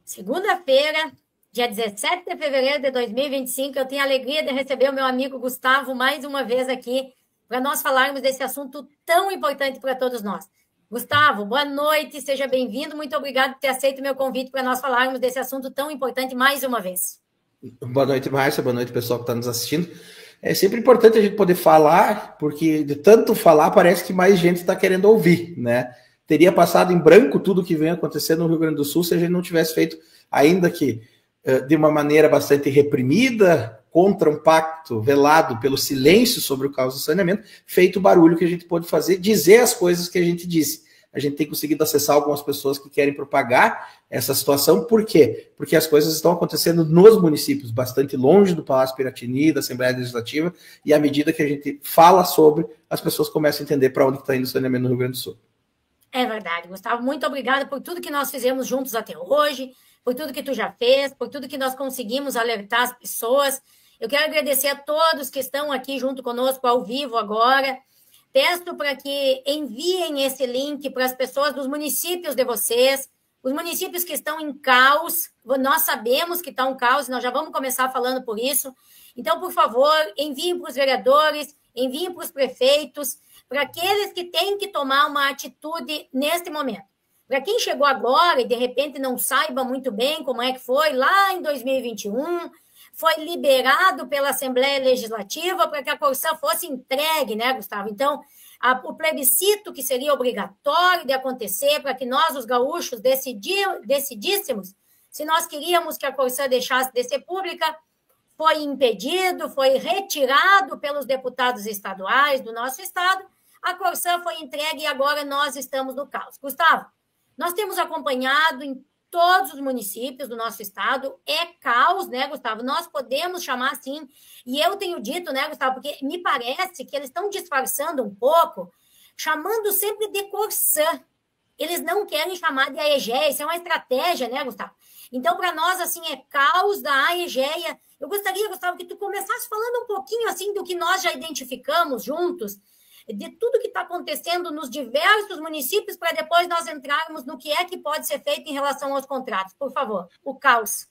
Segunda-feira, dia 17 de fevereiro de 2025, eu tenho a alegria de receber o meu amigo Gustavo mais uma vez aqui para nós falarmos desse assunto tão importante para todos nós. Gustavo, boa noite, seja bem-vindo. Muito obrigado por ter aceito o meu convite para nós falarmos desse assunto tão importante mais uma vez. Boa noite, Márcia. Boa noite, pessoal que está nos assistindo. É sempre importante a gente poder falar, porque de tanto falar parece que mais gente está querendo ouvir, né? Teria passado em branco tudo que vem acontecendo no Rio Grande do Sul se a gente não tivesse feito, ainda que de uma maneira bastante reprimida, contra um pacto velado pelo silêncio sobre o caos do saneamento, feito o barulho que a gente pôde fazer, dizer as coisas que a gente disse. A gente tem conseguido acessar algumas pessoas que querem propagar essa situação. Por quê? Porque as coisas estão acontecendo nos municípios, bastante longe do Palácio Piratini, da Assembleia Legislativa, e à medida que a gente fala sobre, as pessoas começam a entender para onde está indo o saneamento no Rio Grande do Sul. É verdade, Gustavo. Muito obrigada por tudo que nós fizemos juntos até hoje, por tudo que tu já fez, por tudo que nós conseguimos alertar as pessoas. Eu quero agradecer a todos que estão aqui junto conosco ao vivo agora. Peço para que enviem esse link para as pessoas dos municípios de vocês, os municípios que estão em caos. Nós sabemos que está um caos, nós já vamos começar falando por isso. Então, por favor, enviem para os vereadores, enviem para os prefeitos, para aqueles que têm que tomar uma atitude neste momento. Para quem chegou agora e, de repente, não saiba muito bem como é que foi, lá em 2021, foi liberado pela Assembleia Legislativa para que a Corsã fosse entregue, né, Gustavo? Então, o plebiscito que seria obrigatório de acontecer para que nós, os gaúchos, decidíssemos se nós queríamos que a Corsã deixasse de ser pública, foi impedido, foi retirado pelos deputados estaduais do nosso estado. A Corsã foi entregue e agora nós estamos no caos. Gustavo, nós temos acompanhado em todos os municípios do nosso estado, é caos, né, Gustavo? Nós podemos chamar assim, e eu tenho dito, né, Gustavo, porque me parece que eles estão disfarçando um pouco, chamando sempre de Corsã. Eles não querem chamar de AEGEA, isso é uma estratégia, né, Gustavo? Então, para nós, assim, é caos da AEGEA. Eu gostaria, Gustavo, que tu começasse falando um pouquinho, assim, do que nós já identificamos juntos, de tudo que está acontecendo nos diversos municípios, para depois nós entrarmos no que é que pode ser feito em relação aos contratos. Por favor, o caos.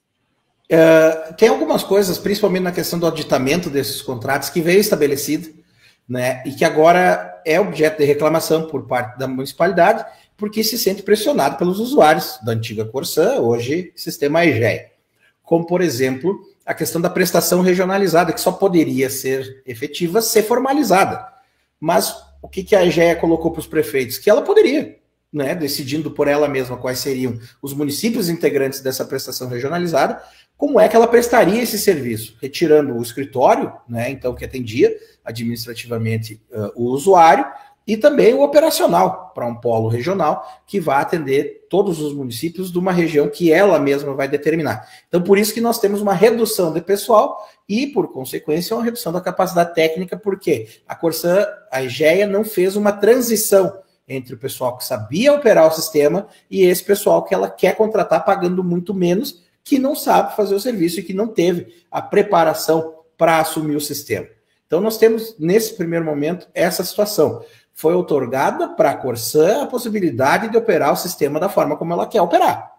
Tem algumas coisas, principalmente na questão do auditamento desses contratos, que veio estabelecido, né, e que agora é objeto de reclamação por parte da municipalidade, porque se sente pressionado pelos usuários da antiga Corsã, hoje sistema AEGEA. Como, por exemplo, a questão da prestação regionalizada, que só poderia ser efetiva se formalizada. Mas o que a AEGEA colocou para os prefeitos? Que ela poderia, né, decidindo por ela mesma quais seriam os municípios integrantes dessa prestação regionalizada, como é que ela prestaria esse serviço, retirando o escritório, né, então que atendia administrativamente o usuário, e também o operacional para um polo regional que vai atender todos os municípios de uma região que ela mesma vai determinar. Então, por isso que nós temos uma redução de pessoal e, por consequência, uma redução da capacidade técnica, porque a Corsã, a AEGEA, não fez uma transição entre o pessoal que sabia operar o sistema e esse pessoal que ela quer contratar pagando muito menos, que não sabe fazer o serviço e que não teve a preparação para assumir o sistema. Então, nós temos, nesse primeiro momento, essa situação. Foi outorgada para a Corsã a possibilidade de operar o sistema da forma como ela quer operar.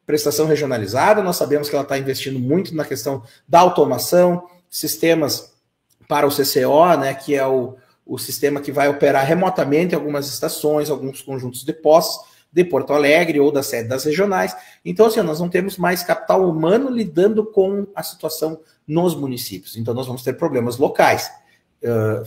Prestação regionalizada, nós sabemos que ela está investindo muito na questão da automação, sistemas para o CCO, né, que é o sistema que vai operar remotamente algumas estações, alguns conjuntos de postos de Porto Alegre ou da sede das regionais. Então, assim, nós não temos mais capital humano lidando com a situação nos municípios. Então, nós vamos ter problemas locais.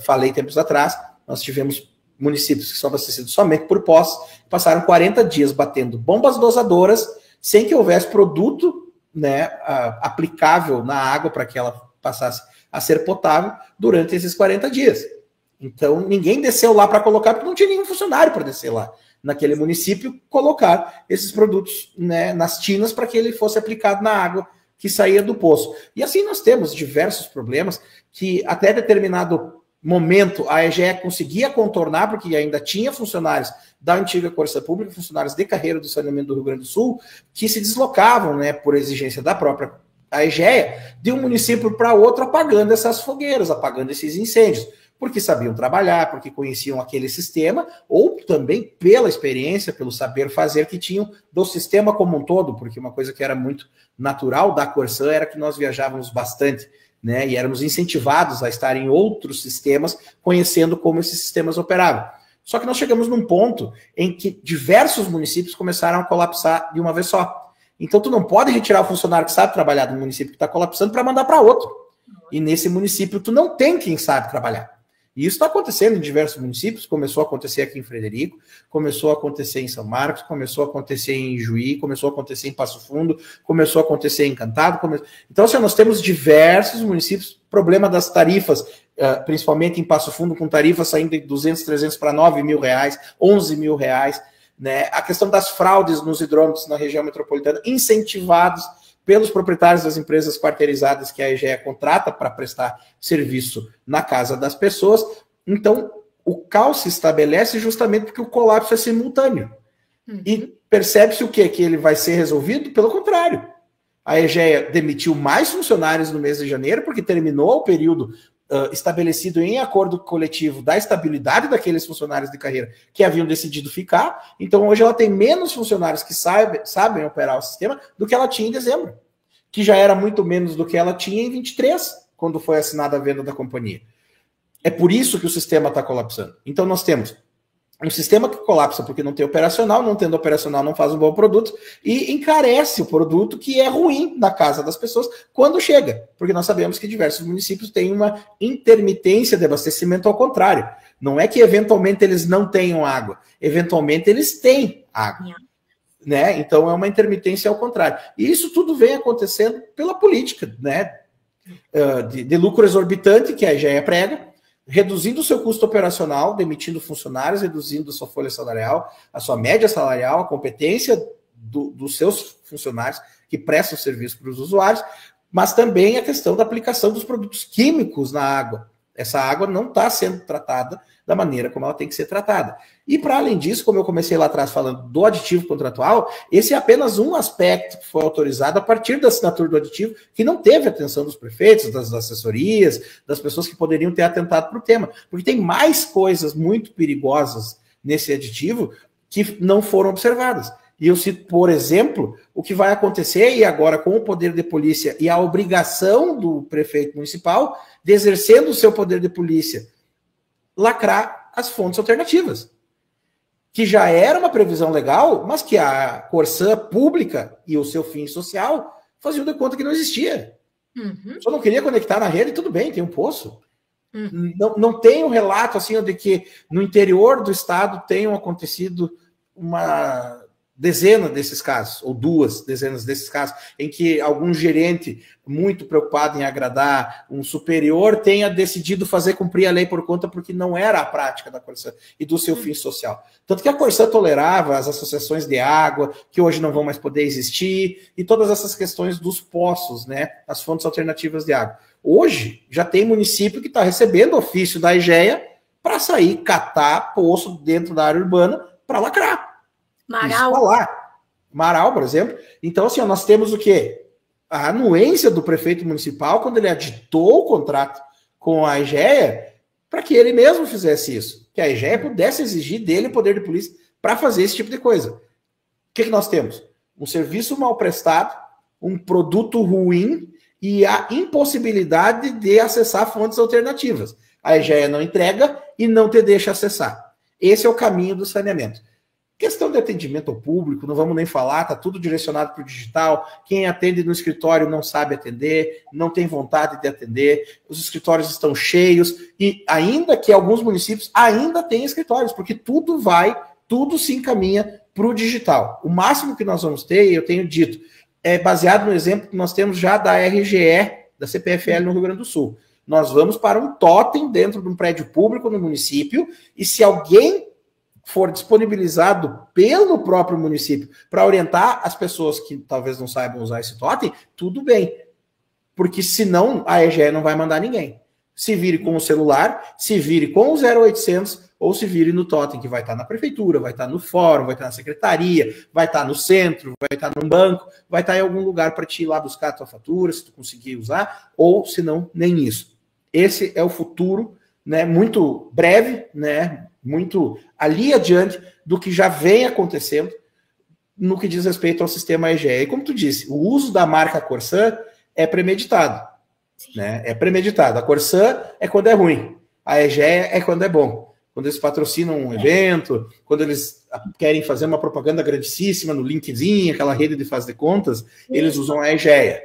Falei tempos atrás, nós tivemos municípios que são abastecidos somente por postos, passaram 40 dias batendo bombas dosadoras sem que houvesse produto, né, aplicável na água para que ela passasse a ser potável durante esses 40 dias. Então, ninguém desceu lá para colocar, porque não tinha nenhum funcionário para descer lá naquele município, colocar esses produtos, né, nas tinas para que ele fosse aplicado na água que saía do poço. E assim nós temos diversos problemas que até determinado momento a AEGEA conseguia contornar, porque ainda tinha funcionários da antiga Corsã Pública, funcionários de carreira do saneamento do Rio Grande do Sul, que se deslocavam, né, por exigência da própria AEGEA, de um município para outro, apagando essas fogueiras, apagando esses incêndios. porque sabiam trabalhar, porque conheciam aquele sistema, ou também pela experiência, pelo saber fazer que tinham do sistema como um todo, porque uma coisa que era muito natural da Corsã era que nós viajávamos bastante, né, e éramos incentivados a estar em outros sistemas, conhecendo como esses sistemas operavam. Só que nós chegamos num ponto em que diversos municípios começaram a colapsar de uma vez só. Então, tu não pode retirar o funcionário que sabe trabalhar do município que está colapsando para mandar para outro. E nesse município, tu não tem quem sabe trabalhar. E isso está acontecendo em diversos municípios. Começou a acontecer aqui em Frederico, começou a acontecer em São Marcos, começou a acontecer em Juí, começou a acontecer em Passo Fundo, começou a acontecer em Encantado. Então, assim, nós temos diversos municípios, problema das tarifas, principalmente em Passo Fundo, com tarifas saindo de 200, 300 para 9 mil reais, 11 mil reais. Né? A questão das fraudes nos hidrômetros na região metropolitana, incentivados pelos proprietários das empresas quarteirizadas que a EGEA contrata para prestar serviço na casa das pessoas. Então, o caos se estabelece justamente porque o colapso é simultâneo. E percebe-se o quê? Que ele vai ser resolvido? Pelo contrário. A EGEA demitiu mais funcionários no mês de janeiro, porque terminou o período estabelecido em acordo coletivo da estabilidade daqueles funcionários de carreira que haviam decidido ficar. Então, hoje ela tem menos funcionários que sabem operar o sistema do que ela tinha em dezembro, que já era muito menos do que ela tinha em 23, quando foi assinada a venda da companhia. É por isso que o sistema está colapsando. Então, nós temos um sistema que colapsa porque não tem operacional, não tendo operacional não faz um bom produto e encarece o produto que é ruim na casa das pessoas quando chega, porque nós sabemos que diversos municípios têm uma intermitência de abastecimento ao contrário. Não é que eventualmente eles não tenham água, eventualmente eles têm água. Né? Então é uma intermitência ao contrário. E isso tudo vem acontecendo pela política, né? De lucro exorbitante que a EGEA prega, reduzindo o seu custo operacional, demitindo funcionários, reduzindo a sua folha salarial, a sua média salarial, a competência dos seus funcionários que prestam serviço para os usuários, mas também a questão da aplicação dos produtos químicos na água. Essa água não está sendo tratada da maneira como ela tem que ser tratada. E, para além disso, como eu comecei lá atrás falando do aditivo contratual, esse é apenas um aspecto que foi autorizado a partir da assinatura do aditivo, que não teve atenção dos prefeitos, das assessorias, das pessoas que poderiam ter atentado para o tema. Porque tem mais coisas muito perigosas nesse aditivo que não foram observadas. E eu cito, por exemplo, o que vai acontecer, e agora com o poder de polícia e a obrigação do prefeito municipal de, exercendo o seu poder de polícia, lacrar as fontes alternativas. Que já era uma previsão legal, mas que a Corsã pública e o seu fim social faziam de conta que não existia. Só não queria conectar na rede, tudo bem, tem um poço. Não tem um relato assim de que no interior do estado tenham acontecido uma dezena desses casos, ou 2 dezenas desses casos, em que algum gerente muito preocupado em agradar um superior tenha decidido fazer cumprir a lei por conta porque não era a prática da Corsã e do seu fim social. Tanto que a Corsã tolerava as associações de água, que hoje não vão mais poder existir, e todas essas questões dos poços, né, as fontes alternativas de água. Hoje, já tem município que está recebendo ofício da EGEA para sair catar poço dentro da área urbana para lacrar. Marau. Isso tá lá. Marau, por exemplo. Então, assim, ó, nós temos o quê? A anuência do prefeito municipal quando ele aditou o contrato com a EGEA para que ele mesmo fizesse isso. Que a EGEA pudesse exigir dele poder de polícia para fazer esse tipo de coisa. O que nós temos? Um serviço mal prestado, um produto ruim e a impossibilidade de acessar fontes alternativas. A EGEA não entrega e não te deixa acessar. Esse é o caminho do saneamento. Questão de atendimento ao público, não vamos nem falar, está tudo direcionado para o digital. Quem atende no escritório não sabe atender, não tem vontade de atender, os escritórios estão cheios, e ainda que alguns municípios ainda têm escritórios, porque tudo se encaminha para o digital. O máximo que nós vamos ter, e eu tenho dito, é baseado no exemplo que nós temos já da RGE, da CPFL no Rio Grande do Sul. Nós vamos para um totem dentro de um prédio público no município, e se alguém for disponibilizado pelo próprio município para orientar as pessoas que talvez não saibam usar esse totem, tudo bem. Porque senão a EGE não vai mandar ninguém. Se vire com o celular, se vire com o 0800 ou se vire no totem, que vai estar na prefeitura, vai estar no fórum, vai estar na secretaria, vai estar no centro, vai estar num banco, vai estar em algum lugar para te ir lá buscar a tua fatura, se tu conseguir usar, ou se não, nem isso. Esse é o futuro né, muito breve, né, muito ali adiante do que já vem acontecendo no que diz respeito ao sistema EGEA. E como tu disse, o uso da marca Corsã é premeditado. Né? É premeditado. A Corsã é quando é ruim. A EGEA é quando é bom. Quando eles patrocinam um evento, quando eles querem fazer uma propaganda grandíssima no LinkedIn, aquela rede de faz de contas, eles usam a EGEA.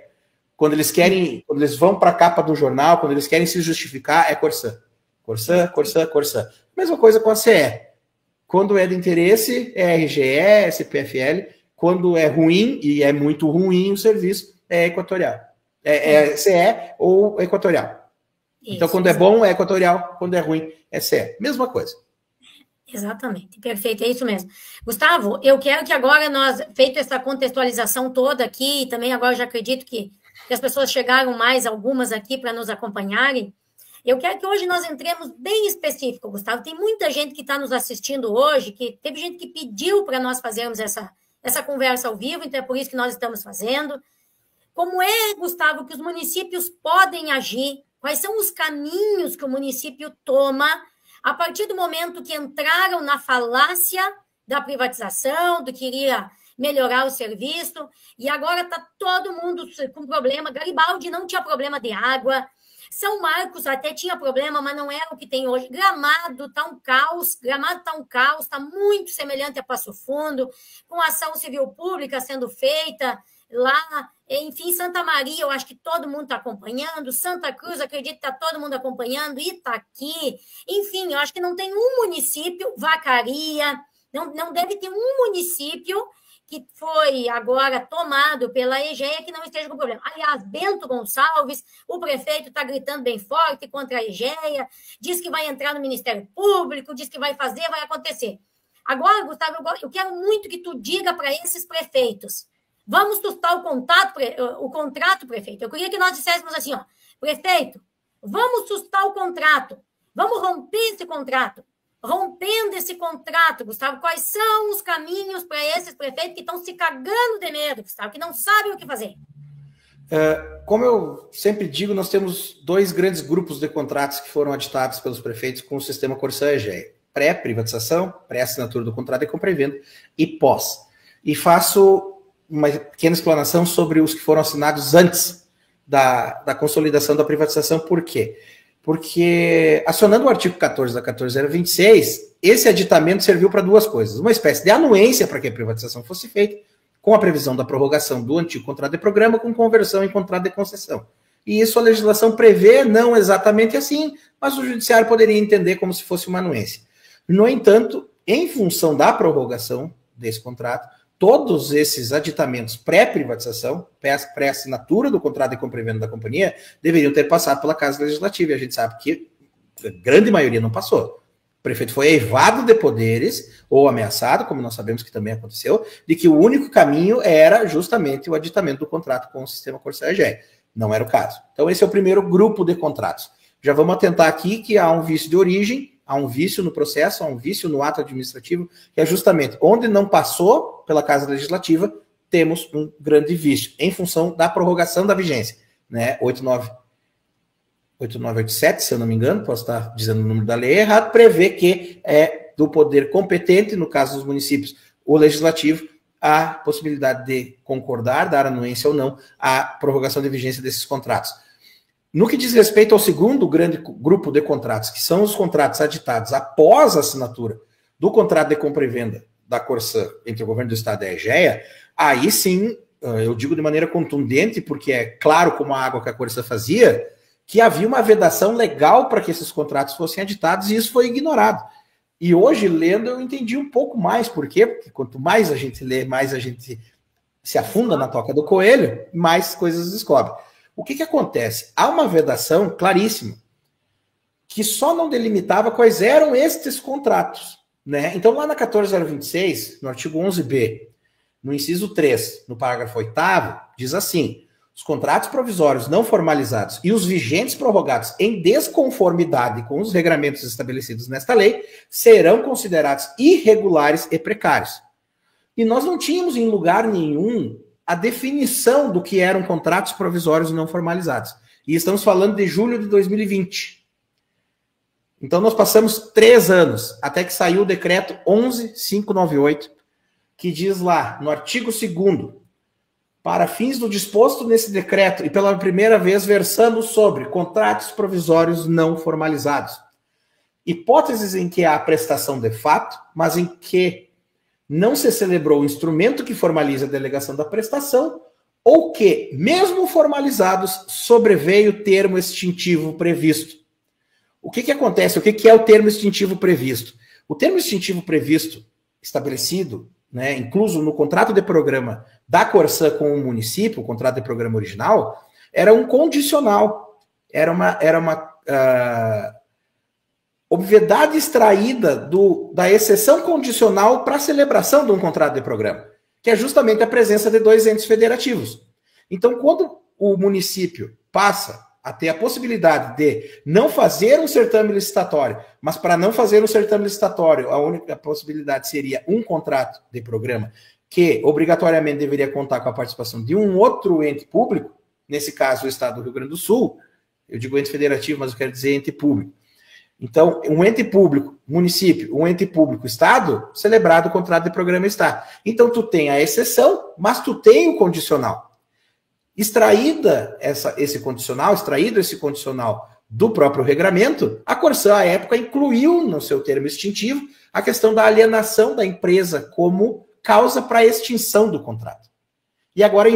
Quando eles querem, quando eles vão para a capa do jornal, quando eles querem se justificar, é Corsã. Corsã, Corsã, Corsã. Mesma coisa com a CE. Quando é de interesse, é RGE, é CPFL. Quando é ruim, e é muito ruim o serviço, é Equatorial. É CE ou Equatorial. Isso, então, quando é bom, é Equatorial. Quando é ruim, é CE. Mesma coisa. Exatamente. Perfeito, é isso mesmo. Gustavo, eu quero que agora nós, feito essa contextualização toda aqui, e também agora eu já acredito que as pessoas chegaram mais, algumas aqui, para nos acompanharem, eu quero que hoje nós entremos bem específico, Gustavo. Tem muita gente que está nos assistindo hoje, que teve gente que pediu para nós fazermos essa conversa ao vivo, então é por isso que nós estamos fazendo. Como é, Gustavo, que os municípios podem agir? Quais são os caminhos que o município toma a partir do momento que entraram na falácia da privatização, do que iria melhorar o serviço, e agora está todo mundo com problema. Garibaldi não tinha problema de água, São Marcos até tinha problema, mas não era o que tem hoje. Gramado está um caos, está muito semelhante a Passo Fundo, com ação civil pública sendo feita lá, enfim, Santa Maria, eu acho que todo mundo está acompanhando, Santa Cruz, acredito que está todo mundo acompanhando, Itaqui, enfim, eu acho que não tem um município, Vacaria, não deve ter um município que foi agora tomado pela EGEA que não esteja com problema. Aliás, Bento Gonçalves, o prefeito está gritando bem forte contra a EGEA, diz que vai entrar no Ministério Público, diz que vai fazer, vai acontecer. Agora, Gustavo, eu quero muito que tu diga para esses prefeitos, vamos sustar o contrato, prefeito. Eu queria que nós disséssemos assim, ó, prefeito, vamos sustar o contrato, vamos romper esse contrato. Rompendo esse contrato, Gustavo, quais são os caminhos para esses prefeitos que estão se cagando de medo, Gustavo, que não sabem o que fazer? Como eu sempre digo, nós temos dois grandes grupos de contratos que foram editados pelos prefeitos com o sistema Corsã EGEA. Pré-privatização, pré-assinatura do contrato de compra e venda e pós. E faço uma pequena explanação sobre os que foram assinados antes da consolidação da privatização. Por quê? Porque, acionando o artigo 14 da 14026, esse aditamento serviu para duas coisas. Uma espécie de anuência para que a privatização fosse feita, com a previsão da prorrogação do antigo contrato de programa com conversão em contrato de concessão. E isso a legislação prevê, não exatamente assim, mas o judiciário poderia entender como se fosse uma anuência. No entanto, em função da prorrogação desse contrato, todos esses aditamentos pré-privatização, pré-assinatura do contrato de compra e venda da companhia, deveriam ter passado pela Casa Legislativa. E a gente sabe que a grande maioria não passou. O prefeito foi eivado de poderes, ou ameaçado, como nós sabemos que também aconteceu, de que o único caminho era justamente o aditamento do contrato com o sistema Corsã EGEA. Não era o caso. Então esse é o primeiro grupo de contratos. Já vamos atentar aqui que há um vício de origem, há um vício no processo, há um vício no ato administrativo, que é justamente onde não passou pela Casa Legislativa, temos um grande vício, em função da prorrogação da vigência. Né? 8987, se eu não me engano, posso estar dizendo o número da lei errado, prevê que é do poder competente, no caso dos municípios, o legislativo, a possibilidade de concordar, dar anuência ou não à prorrogação de vigência desses contratos. No que diz respeito ao segundo grande grupo de contratos, que são os contratos aditados após a assinatura do contrato de compra e venda da Corsã entre o governo do Estado e a EGEA, aí sim, eu digo de maneira contundente, porque é claro como a água que a Corsã fazia, que havia uma vedação legal para que esses contratos fossem aditados e isso foi ignorado. E hoje, lendo, eu entendi um pouco mais por quê, porque quanto mais a gente lê, mais a gente se afunda na toca do coelho, mais coisas descobre. O que acontece? Há uma vedação claríssima que só não delimitava quais eram estes contratos. Né? Então, lá na 14026, no artigo 11b, no inciso 3, no parágrafo 8º, diz assim: os contratos provisórios não formalizados e os vigentes prorrogados em desconformidade com os regramentos estabelecidos nesta lei serão considerados irregulares e precários. E nós não tínhamos em lugar nenhum a definição do que eram contratos provisórios não formalizados. E estamos falando de julho de 2020. Então, nós passamos 3 anos, até que saiu o decreto 11.598, que diz lá, no artigo 2º, para fins do disposto nesse decreto, e pela primeira vez versando sobre contratos provisórios não formalizados. Hipóteses em que há prestação de fato, mas em que não se celebrou o instrumento que formaliza a delegação da prestação, ou que, mesmo formalizados, sobreveio o termo extintivo previsto. O que acontece? O que é o termo extintivo previsto? O termo extintivo previsto, estabelecido, né, incluso no contrato de programa da Corsã com o município, o contrato de programa original, era um condicional, era uma obviedade extraída da exceção condicional para a celebração de um contrato de programa, que é justamente a presença de 2 entes federativos. Então, quando o município passa a ter a possibilidade de não fazer um certame licitatório, mas para não fazer um certame licitatório, a única possibilidade seria um contrato de programa, que obrigatoriamente deveria contar com a participação de um outro ente público, nesse caso o Estado do Rio Grande do Sul, eu digo ente federativo, mas eu quero dizer ente público. Então, um ente público, município, um ente público, Estado, celebrado o contrato de programa está. Então, tu tem a exceção, mas tu tem o condicional. Extraído esse condicional do próprio regramento, a Corsã, à época, incluiu no seu termo extintivo a questão da alienação da empresa como causa para a extinção do contrato. E agora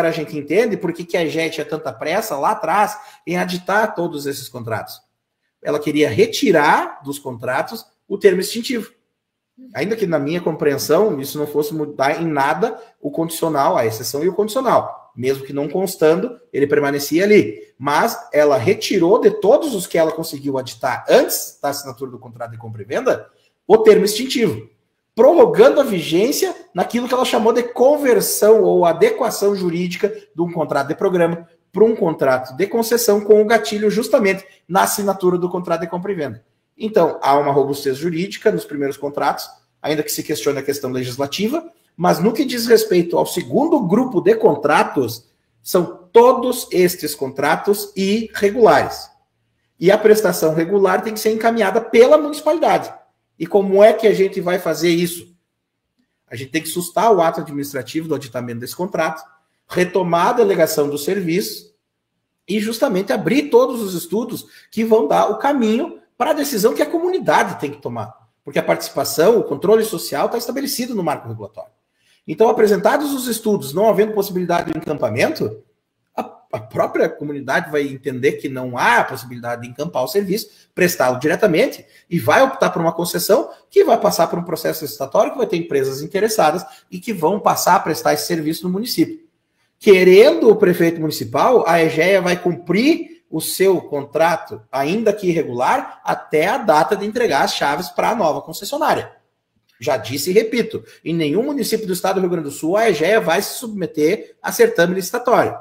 a gente entende por que a AGE tinha tanta pressa lá atrás em aditar todos esses contratos. Ela queria retirar dos contratos o termo extintivo. Ainda que na minha compreensão isso não fosse mudar em nada o condicional, a exceção e o condicional. Mesmo que não constando, ele permanecia ali. Mas ela retirou de todos os que ela conseguiu aditar antes da assinatura do contrato de compra e venda o termo extintivo, prorrogando a vigência naquilo que ela chamou de conversão ou adequação jurídica de um contrato de programa para um contrato de concessão com o gatilho justamente na assinatura do contrato de compra e venda. Então, há uma robustez jurídica nos primeiros contratos, ainda que se questione a questão legislativa, mas no que diz respeito ao segundo grupo de contratos, são todos estes contratos irregulares. E a prestação regular tem que ser encaminhada pela municipalidade. E como é que a gente vai fazer isso? A gente tem que sustar o ato administrativo do aditamento desse contrato, retomar a delegação do serviço e justamente abrir todos os estudos que vão dar o caminho para a decisão que a comunidade tem que tomar. Porque a participação, o controle social está estabelecido no marco regulatório. Então, apresentados os estudos, não havendo possibilidade de encampamento, a própria comunidade vai entender que não há possibilidade de encampar o serviço, prestá-lo diretamente, e vai optar por uma concessão que vai passar por um processo licitatório, que vai ter empresas interessadas e que vão passar a prestar esse serviço no município. Querendo o prefeito municipal, a EGEA vai cumprir o seu contrato, ainda que irregular, até a data de entregar as chaves para a nova concessionária. Já disse e repito, em nenhum município do estado do Rio Grande do Sul a EGEA vai se submeter a certame licitatório,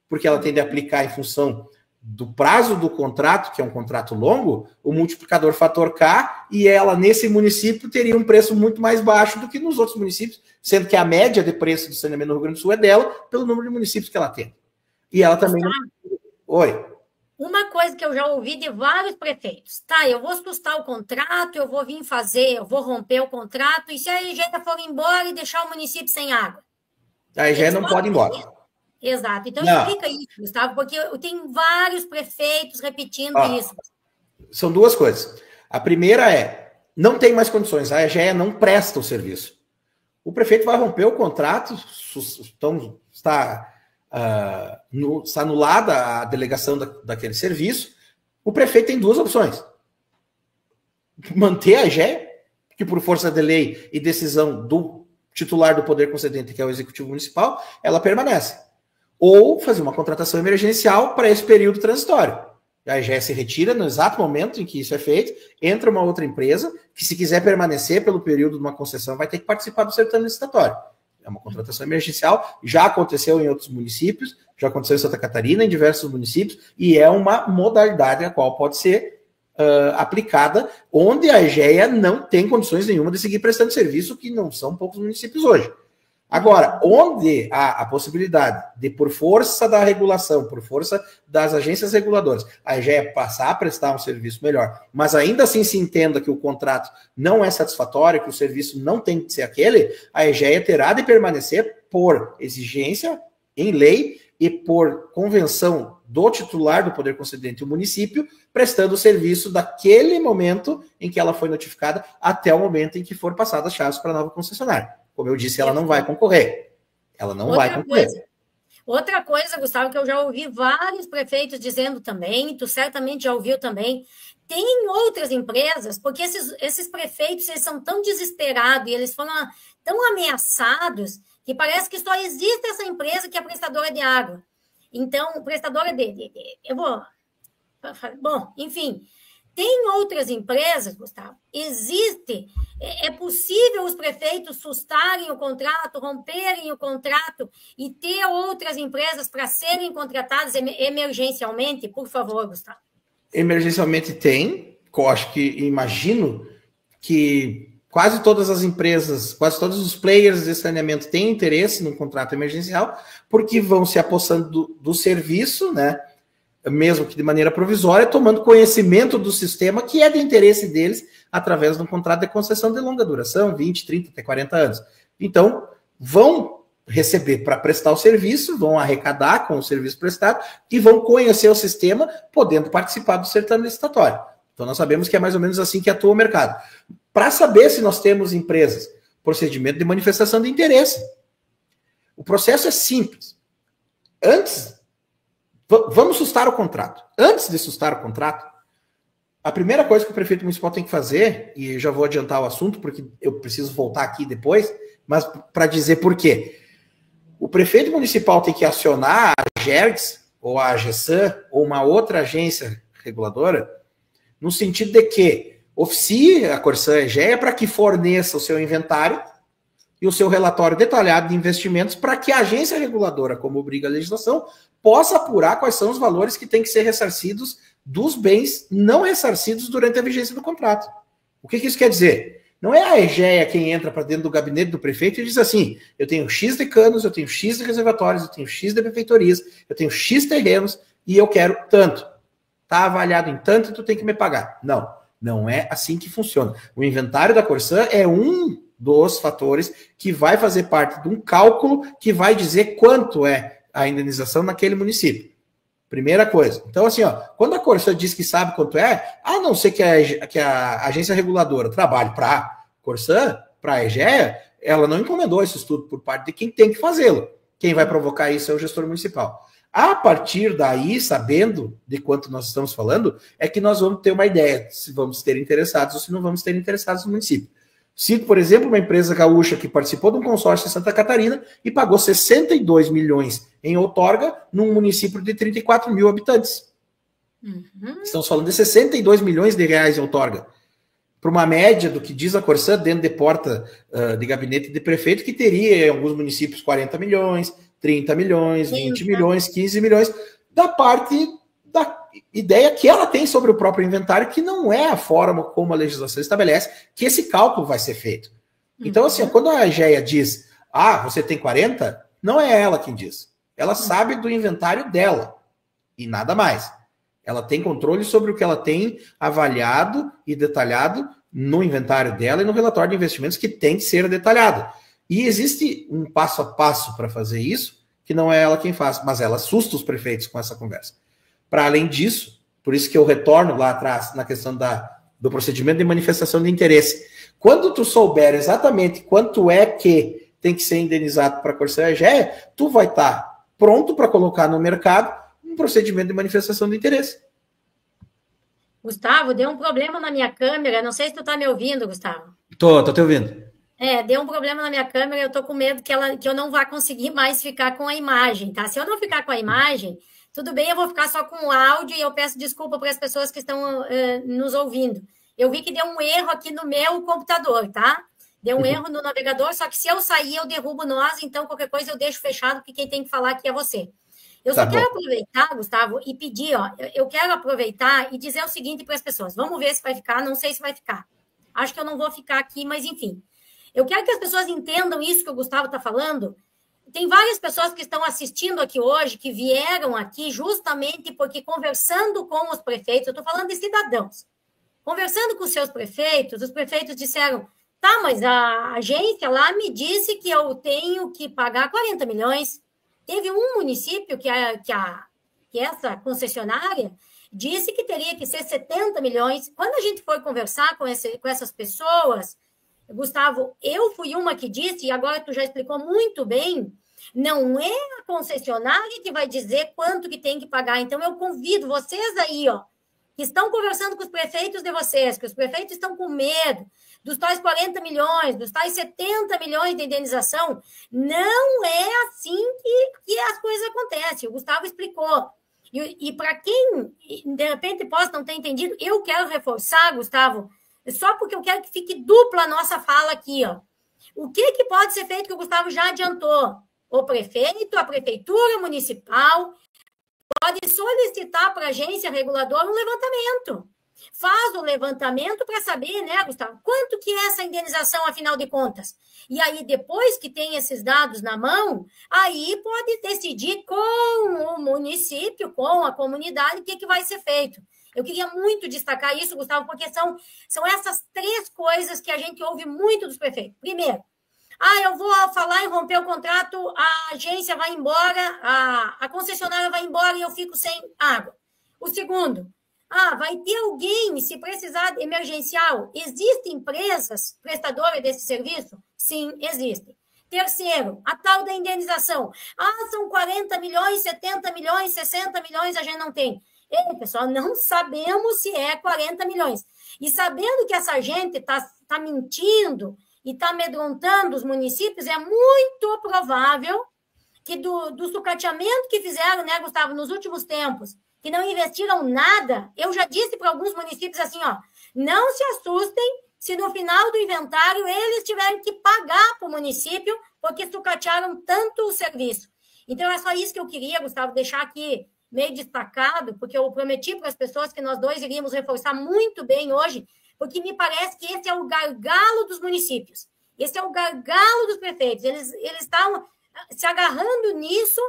porque ela tem de aplicar em função do prazo do contrato, que é um contrato longo, o multiplicador fator K, e ela nesse município teria um preço muito mais baixo do que nos outros municípios, sendo que a média de preço do saneamento no Rio Grande do Sul é dela, pelo número de municípios que ela tem. E ela também... Oi. Uma coisa que eu já ouvi de vários prefeitos, tá, eu vou sustar o contrato, eu vou vir fazer, eu vou romper o contrato, e se a EGEA for embora e deixar o município sem água? A EGEA não pode ir embora. Exato. Então, explica isso, Gustavo, porque eu tenho vários prefeitos repetindo isso. São duas coisas. A primeira é, não tem mais condições, a EGEA não presta o serviço. O prefeito vai romper o contrato, então está anulada a delegação daquele serviço. O prefeito tem duas opções. Manter a EGEA, que por força de lei e decisão do titular do poder concedente, que é o Executivo Municipal, ela permanece. Ou fazer uma contratação emergencial para esse período transitório. A EGEA se retira no exato momento em que isso é feito, entra uma outra empresa, que se quiser permanecer pelo período de uma concessão, vai ter que participar do certame licitatório. É uma contratação emergencial, já aconteceu em outros municípios, já aconteceu em Santa Catarina, em diversos municípios, e é uma modalidade a qual pode ser aplicada, onde a EGEA não tem condições nenhuma de seguir prestando serviço, que não são poucos municípios hoje. Agora, onde há a possibilidade de, por força da regulação, por força das agências reguladoras, a EGEA passar a prestar um serviço melhor, mas ainda assim se entenda que o contrato não é satisfatório, que o serviço não tem que ser aquele, a EGEA terá de permanecer por exigência em lei e por convenção do titular do poder concedente, o município, prestando o serviço daquele momento em que ela foi notificada até o momento em que for passada as chaves para a nova concessionária. Como eu disse, ela não vai concorrer. Ela não vai concorrer. Outra coisa, Gustavo, que eu já ouvi vários prefeitos dizendo também, tu certamente já ouviu também, tem outras empresas, porque esses prefeitos eles são tão desesperados e eles foram tão ameaçados que parece que só existe essa empresa que é prestadora de água. Então, prestadora Bom, enfim, tem outras empresas, Gustavo, existe, é possível os prefeitos sustarem o contrato, romperem o contrato e ter outras empresas para serem contratadas emergencialmente? Por favor, Gustavo. Emergencialmente tem, eu acho que, imagino que quase todas as empresas, quase todos os players de saneamento têm interesse no contrato emergencial, porque vão se apossando do serviço, né? Mesmo que de maneira provisória, tomando conhecimento do sistema que é de interesse deles através de um contrato de concessão de longa duração, 20, 30, até 40 anos. Então, vão receber para prestar o serviço, vão arrecadar com o serviço prestado e vão conhecer o sistema, podendo participar do certame licitatório. Então, nós sabemos que é mais ou menos assim que atua o mercado. Para saber se nós temos empresas, procedimento de manifestação de interesse. O processo é simples. Vamos sustar o contrato. Antes de sustar o contrato, a primeira coisa que o prefeito municipal tem que fazer, e eu já vou adiantar o assunto, porque eu preciso voltar aqui depois, mas para dizer por quê. O prefeito municipal tem que acionar a GERGS, ou a AGESAN, ou uma outra agência reguladora, no sentido de que oficie a Corsã EGEA para que forneça o seu inventário e o seu relatório detalhado de investimentos para que a agência reguladora, como obriga a legislação, possa apurar quais são os valores que têm que ser ressarcidos dos bens não ressarcidos durante a vigência do contrato. O que isso quer dizer? Não é a EGEA quem entra para dentro do gabinete do prefeito e diz assim, eu tenho X de canos, eu tenho X de reservatórios, eu tenho X de prefeitorias, eu tenho X terrenos e eu quero tanto. Está avaliado em tanto e tu tem que me pagar. Não, não é assim que funciona. O inventário da Corsã é um dos fatores que vai fazer parte de um cálculo que vai dizer quanto é a indenização naquele município. Primeira coisa. Então, assim, ó, quando a Corsã diz que sabe quanto é, a não ser que a agência reguladora trabalhe para a Corsã, para a EGEA, ela não encomendou esse estudo por parte de quem tem que fazê-lo. Quem vai provocar isso é o gestor municipal. A partir daí, sabendo de quanto nós estamos falando, é que nós vamos ter uma ideia se vamos ter interessados ou se não vamos ter interessados no município. Cito, por exemplo, uma empresa gaúcha que participou de um consórcio em Santa Catarina e pagou 62 milhões em outorga num município de 34 mil habitantes. Uhum. Estamos falando de 62 milhões de reais em outorga. Para uma média do que diz a Corsã dentro de porta de gabinete de prefeito, que teria em alguns municípios 40 milhões, 30 milhões, 20 milhões, 15 milhões, da parte da ideia que ela tem sobre o próprio inventário, que não é a forma como a legislação estabelece que esse cálculo vai ser feito. Então, assim, quando a EGEA diz, você tem 40, não é ela quem diz. Ela sabe do inventário dela e nada mais. Ela tem controle sobre o que ela tem avaliado e detalhado no inventário dela e no relatório de investimentos que tem que ser detalhado. E existe um passo a passo para fazer isso, que não é ela quem faz, mas ela assusta os prefeitos com essa conversa. Para além disso, por isso que eu retorno lá atrás na questão do procedimento de manifestação de interesse. Quando tu souber exatamente quanto é que tem que ser indenizado para a Corsã EGEA, tu vai estar pronto para colocar no mercado um procedimento de manifestação de interesse. Gustavo, deu um problema na minha câmera. Não sei se tu está me ouvindo, Gustavo. Tô te ouvindo. Deu um problema na minha câmera. Eu tô com medo que eu não vá conseguir mais ficar com a imagem, tá? Se eu não ficar com a imagem, tudo bem, eu vou ficar só com o áudio e eu peço desculpa para as pessoas que estão nos ouvindo. Eu vi que deu um erro aqui no meu computador, tá? Deu um erro no navegador, só que se eu sair, eu derrubo nós, então qualquer coisa eu deixo fechado, porque quem tem que falar aqui é você. Eu só quero aproveitar, Gustavo, e pedir, eu quero aproveitar e dizer o seguinte para as pessoas. Vamos ver se vai ficar, não sei se vai ficar. Acho que eu não vou ficar aqui, mas enfim. Eu quero que as pessoas entendam isso que o Gustavo está falando. Tem várias pessoas que estão assistindo aqui hoje, que vieram aqui justamente porque conversando com os prefeitos, eu estou falando de cidadãos, conversando com os seus prefeitos, os prefeitos disseram, tá, mas a agência lá me disse que eu tenho que pagar 40 milhões. Teve um município que essa concessionária disse que teria que ser 70 milhões. Quando a gente foi conversar com essas pessoas, Gustavo, eu fui uma que disse, e agora tu já explicou muito bem, não é a concessionária que vai dizer quanto que tem que pagar. Então, eu convido vocês aí, ó, que estão conversando com os prefeitos de vocês, que os prefeitos estão com medo dos tais 40 milhões, dos tais 70 milhões de indenização. Não é assim que as coisas acontecem. O Gustavo explicou. E para quem, de repente, possa não ter entendido, eu quero reforçar, Gustavo, só porque eu quero que fique dupla a nossa fala aqui, ó. O que pode ser feito que o Gustavo já adiantou? O prefeito, a prefeitura municipal, pode solicitar para a agência reguladora um levantamento. Faz o levantamento para saber, né, Gustavo, quanto que é essa indenização, afinal de contas. E aí, depois que tem esses dados na mão, aí pode decidir com o município, com a comunidade, o que vai ser feito. Eu queria muito destacar isso, Gustavo, porque são essas três coisas que a gente ouve muito dos prefeitos. Primeiro, eu vou falar em romper o contrato, a agência vai embora, a concessionária vai embora e eu fico sem água. O segundo, vai ter alguém, se precisar de emergencial, existem empresas prestadoras desse serviço? Sim, existem. Terceiro, a tal da indenização. São 40 milhões, 70 milhões, 60 milhões, a gente não tem. Pessoal, não sabemos se é 40 milhões. E sabendo que essa gente está mentindo e está amedrontando os municípios, é muito provável que do sucateamento que fizeram, né, Gustavo, nos últimos tempos, que não investiram nada, eu já disse para alguns municípios assim, ó, não se assustem se no final do inventário eles tiverem que pagar para o município porque sucatearam tanto o serviço. Então, é só isso que eu queria, Gustavo, deixar aqui meio destacado, porque eu prometi para as pessoas que nós dois iríamos reforçar muito bem hoje, porque me parece que esse é o gargalo dos municípios, esse é o gargalo dos prefeitos, eles estão se agarrando nisso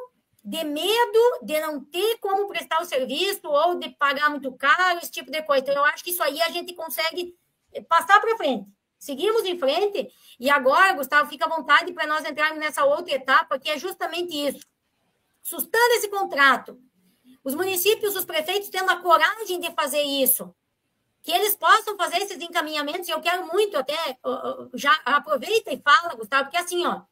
de medo de não ter como prestar o serviço ou de pagar muito caro, esse tipo de coisa. Então, eu acho que isso aí a gente consegue passar para frente. Seguimos em frente e agora, Gustavo, fica à vontade para nós entrarmos nessa outra etapa, que é justamente isso. Sustando esse contrato, os municípios, os prefeitos tendo a coragem de fazer isso, que eles possam fazer esses encaminhamentos, e eu quero muito até, já aproveita e fala, Gustavo, porque assim, ó,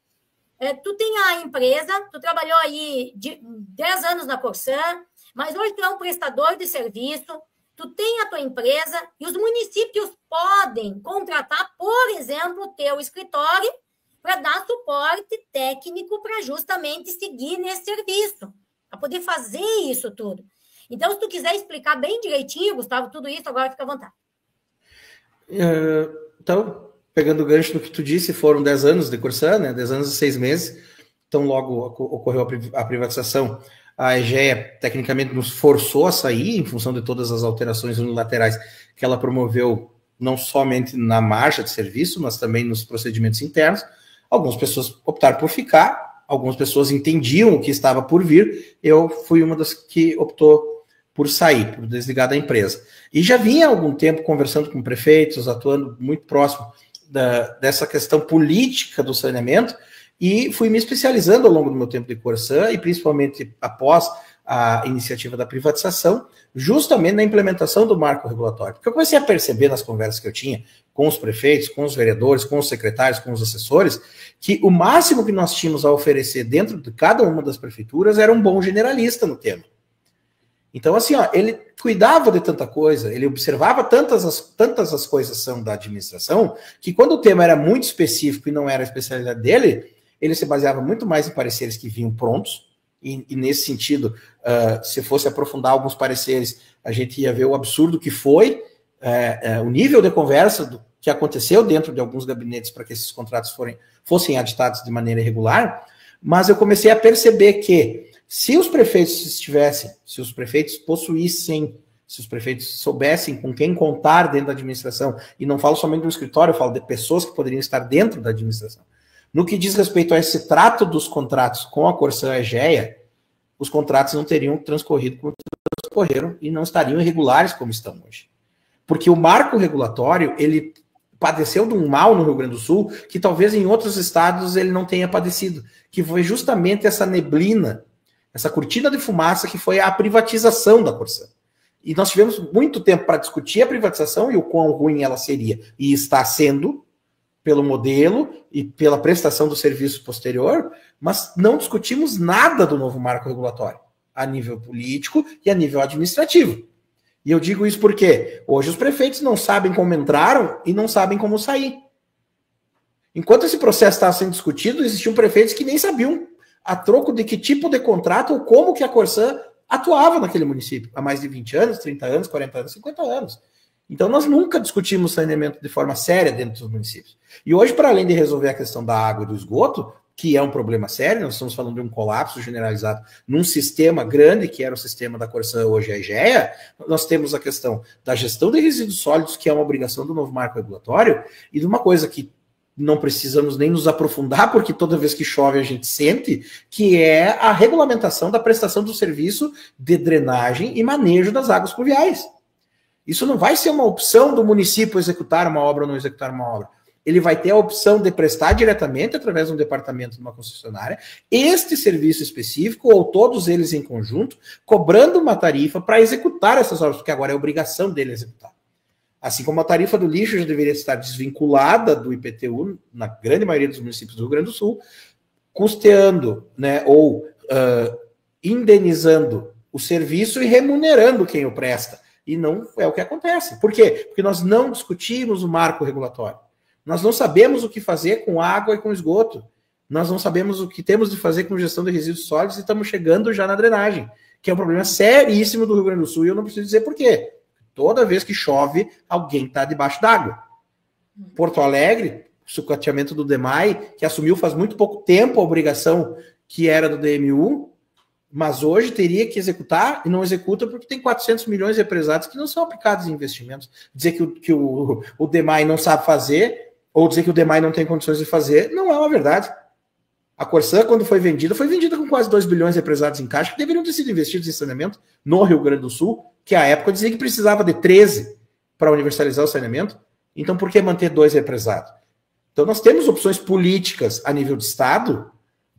tu tem a empresa, tu trabalhou aí 10 anos na Corsan, mas hoje tu é um prestador de serviço, tu tem a tua empresa, e os municípios podem contratar, por exemplo, o teu escritório para dar suporte técnico para justamente seguir nesse serviço, para poder fazer isso tudo. Então, se tu quiser explicar bem direitinho, Gustavo, tudo isso, agora fica à vontade. Então, pegando o gancho do que tu disse, foram 10 anos de Corsan, né? 10 anos e 6 meses. Então, logo ocorreu a privatização. A EGEA, tecnicamente, nos forçou a sair, em função de todas as alterações unilaterais que ela promoveu, não somente na marcha de serviço, mas também nos procedimentos internos. Algumas pessoas optaram por ficar, algumas pessoas entendiam o que estava por vir. Eu fui uma das que optou por sair, por desligar da empresa. E já vinha há algum tempo conversando com prefeitos, atuando muito próximo dessa questão política do saneamento, e fui me especializando ao longo do meu tempo de Corsan, e principalmente após a iniciativa da privatização, justamente na implementação do marco regulatório. Porque eu comecei a perceber nas conversas que eu tinha com os prefeitos, com os vereadores, com os secretários, com os assessores, que o máximo que nós tínhamos a oferecer dentro de cada uma das prefeituras era um bom generalista no tema. Então, assim, ó, ele cuidava de tanta coisa, ele observava tantas as coisas são da administração, que quando o tema era muito específico e não era a especialidade dele, ele se baseava muito mais em pareceres que vinham prontos, e nesse sentido, se fosse aprofundar alguns pareceres, a gente ia ver o absurdo que foi o nível de conversa do que aconteceu dentro de alguns gabinetes para que esses contratos fossem aditados de maneira irregular, mas eu comecei a perceber que se os prefeitos possuíssem se os prefeitos soubessem com quem contar dentro da administração, e não falo somente do escritório, eu falo de pessoas que poderiam estar dentro da administração. No que diz respeito a esse trato dos contratos com a Corsã e a Egea, os contratos não teriam transcorrido como transcorreram e não estariam irregulares como estão hoje. Porque o marco regulatório, ele padeceu de um mal no Rio Grande do Sul que talvez em outros estados ele não tenha padecido, que foi justamente essa neblina, essa cortina de fumaça que foi a privatização da Corsã. E nós tivemos muito tempo para discutir a privatização e o quão ruim ela seria. E está sendo, pelo modelo e pela prestação do serviço posterior, mas não discutimos nada do novo marco regulatório, a nível político e a nível administrativo. E eu digo isso porque hoje os prefeitos não sabem como entraram e não sabem como sair. Enquanto esse processo estava sendo discutido, existiam prefeitos que nem sabiam a troco de que tipo de contrato ou como que a Corsã atuava naquele município há mais de 20 anos, 30 anos, 40 anos, 50 anos. Então nós nunca discutimos saneamento de forma séria dentro dos municípios. E hoje, para além de resolver a questão da água e do esgoto, que é um problema sério, nós estamos falando de um colapso generalizado num sistema grande, que era o sistema da Corsã, hoje a Egea, nós temos a questão da gestão de resíduos sólidos, que é uma obrigação do novo marco regulatório, e de uma coisa que não precisamos nem nos aprofundar, porque toda vez que chove a gente sente, que é a regulamentação da prestação do serviço de drenagem e manejo das águas pluviais. Isso não vai ser uma opção do município executar uma obra ou não executar uma obra. Ele vai ter a opção de prestar diretamente, através de um departamento de uma concessionária, este serviço específico, ou todos eles em conjunto, cobrando uma tarifa para executar essas obras, porque agora é obrigação dele executar. Assim como a tarifa do lixo já deveria estar desvinculada do IPTU, na grande maioria dos municípios do Rio Grande do Sul, custeando, né, ou indenizando o serviço e remunerando quem o presta. E não é o que acontece. Por quê? Porque nós não discutimos o marco regulatório. Nós não sabemos o que fazer com água e com esgoto. Nós não sabemos o que temos de fazer com gestão de resíduos sólidos e estamos chegando já na drenagem, que é um problema seríssimo do Rio Grande do Sul, e eu não preciso dizer por quê. Toda vez que chove, alguém está debaixo d'água. Porto Alegre, o sucateamento do DEMAI, que assumiu faz muito pouco tempo a obrigação que era do DMU, mas hoje teria que executar e não executa porque tem 400 milhões represados que não são aplicados em investimentos. Dizer que o DEMAI não sabe fazer, ou dizer que o DEMAI não tem condições de fazer, não é uma verdade. A Corsã, quando foi vendida com quase 2 bilhões represados em caixa, que deveriam ter sido investidos em saneamento no Rio Grande do Sul, que à época dizia que precisava de 13 para universalizar o saneamento. Então, por que manter 2 represados? Então, nós temos opções políticas a nível de Estado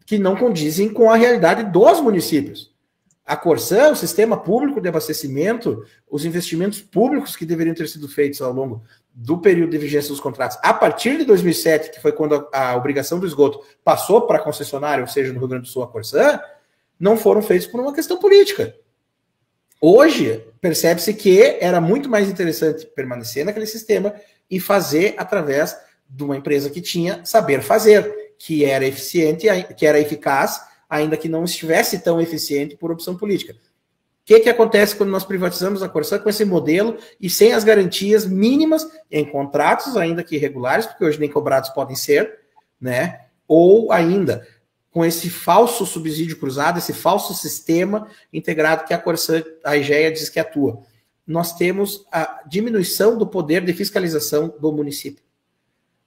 que não condizem com a realidade dos municípios. A Corsã, o sistema público de abastecimento, os investimentos públicos que deveriam ter sido feitos ao longo do período de vigência dos contratos, a partir de 2007, que foi quando a obrigação do esgoto passou para a concessionária, ou seja, no Rio Grande do Sul, a Corsã, não foram feitos por uma questão política. Hoje, percebe-se que era muito mais interessante permanecer naquele sistema e fazer através de uma empresa que tinha saber fazer, que era eficiente, que era eficaz, ainda que não estivesse tão eficiente por opção política. O que acontece quando nós privatizamos a Corsã com esse modelo e sem as garantias mínimas em contratos, ainda que irregulares, porque hoje nem cobrados podem ser, né? Ou ainda com esse falso subsídio cruzado, esse falso sistema integrado que a Corsã, a Egea diz que atua. Nós temos a diminuição do poder de fiscalização do município.